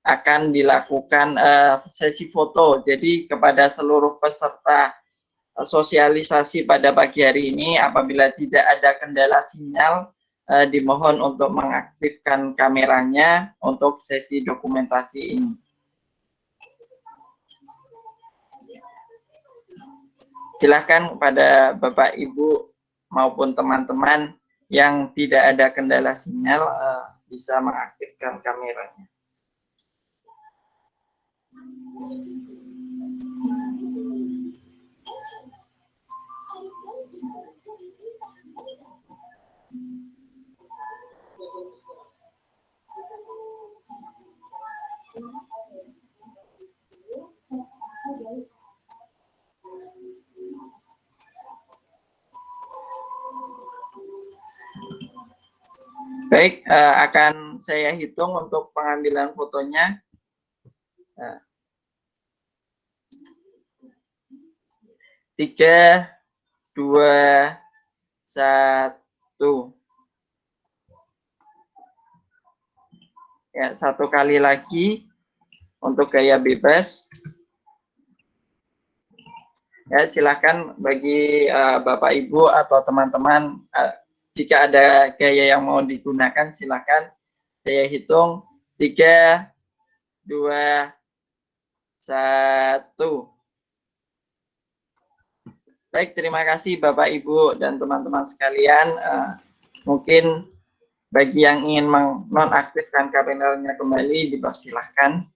akan dilakukan sesi foto. Jadi kepada seluruh peserta sosialisasi pada pagi hari ini, apabila tidak ada kendala sinyal, dimohon untuk mengaktifkan kameranya untuk sesi dokumentasi ini. Silakan kepada Bapak Ibu maupun teman-teman yang tidak ada kendala sinyal bisa mengaktifkan kameranya. Baik, akan saya hitung untuk pengambilan fotonya. 3, 2, 1. Ya, satu kali lagi untuk gaya bebas. Ya, silakan bagi Bapak Ibu atau teman-teman, jika ada gaya yang mau digunakan silakan. Saya hitung 3, 2, 1. Baik, terima kasih Bapak Ibu dan teman-teman sekalian. Mungkin bagi yang ingin menonaktifkan kameranya kembali, dipersilahkan.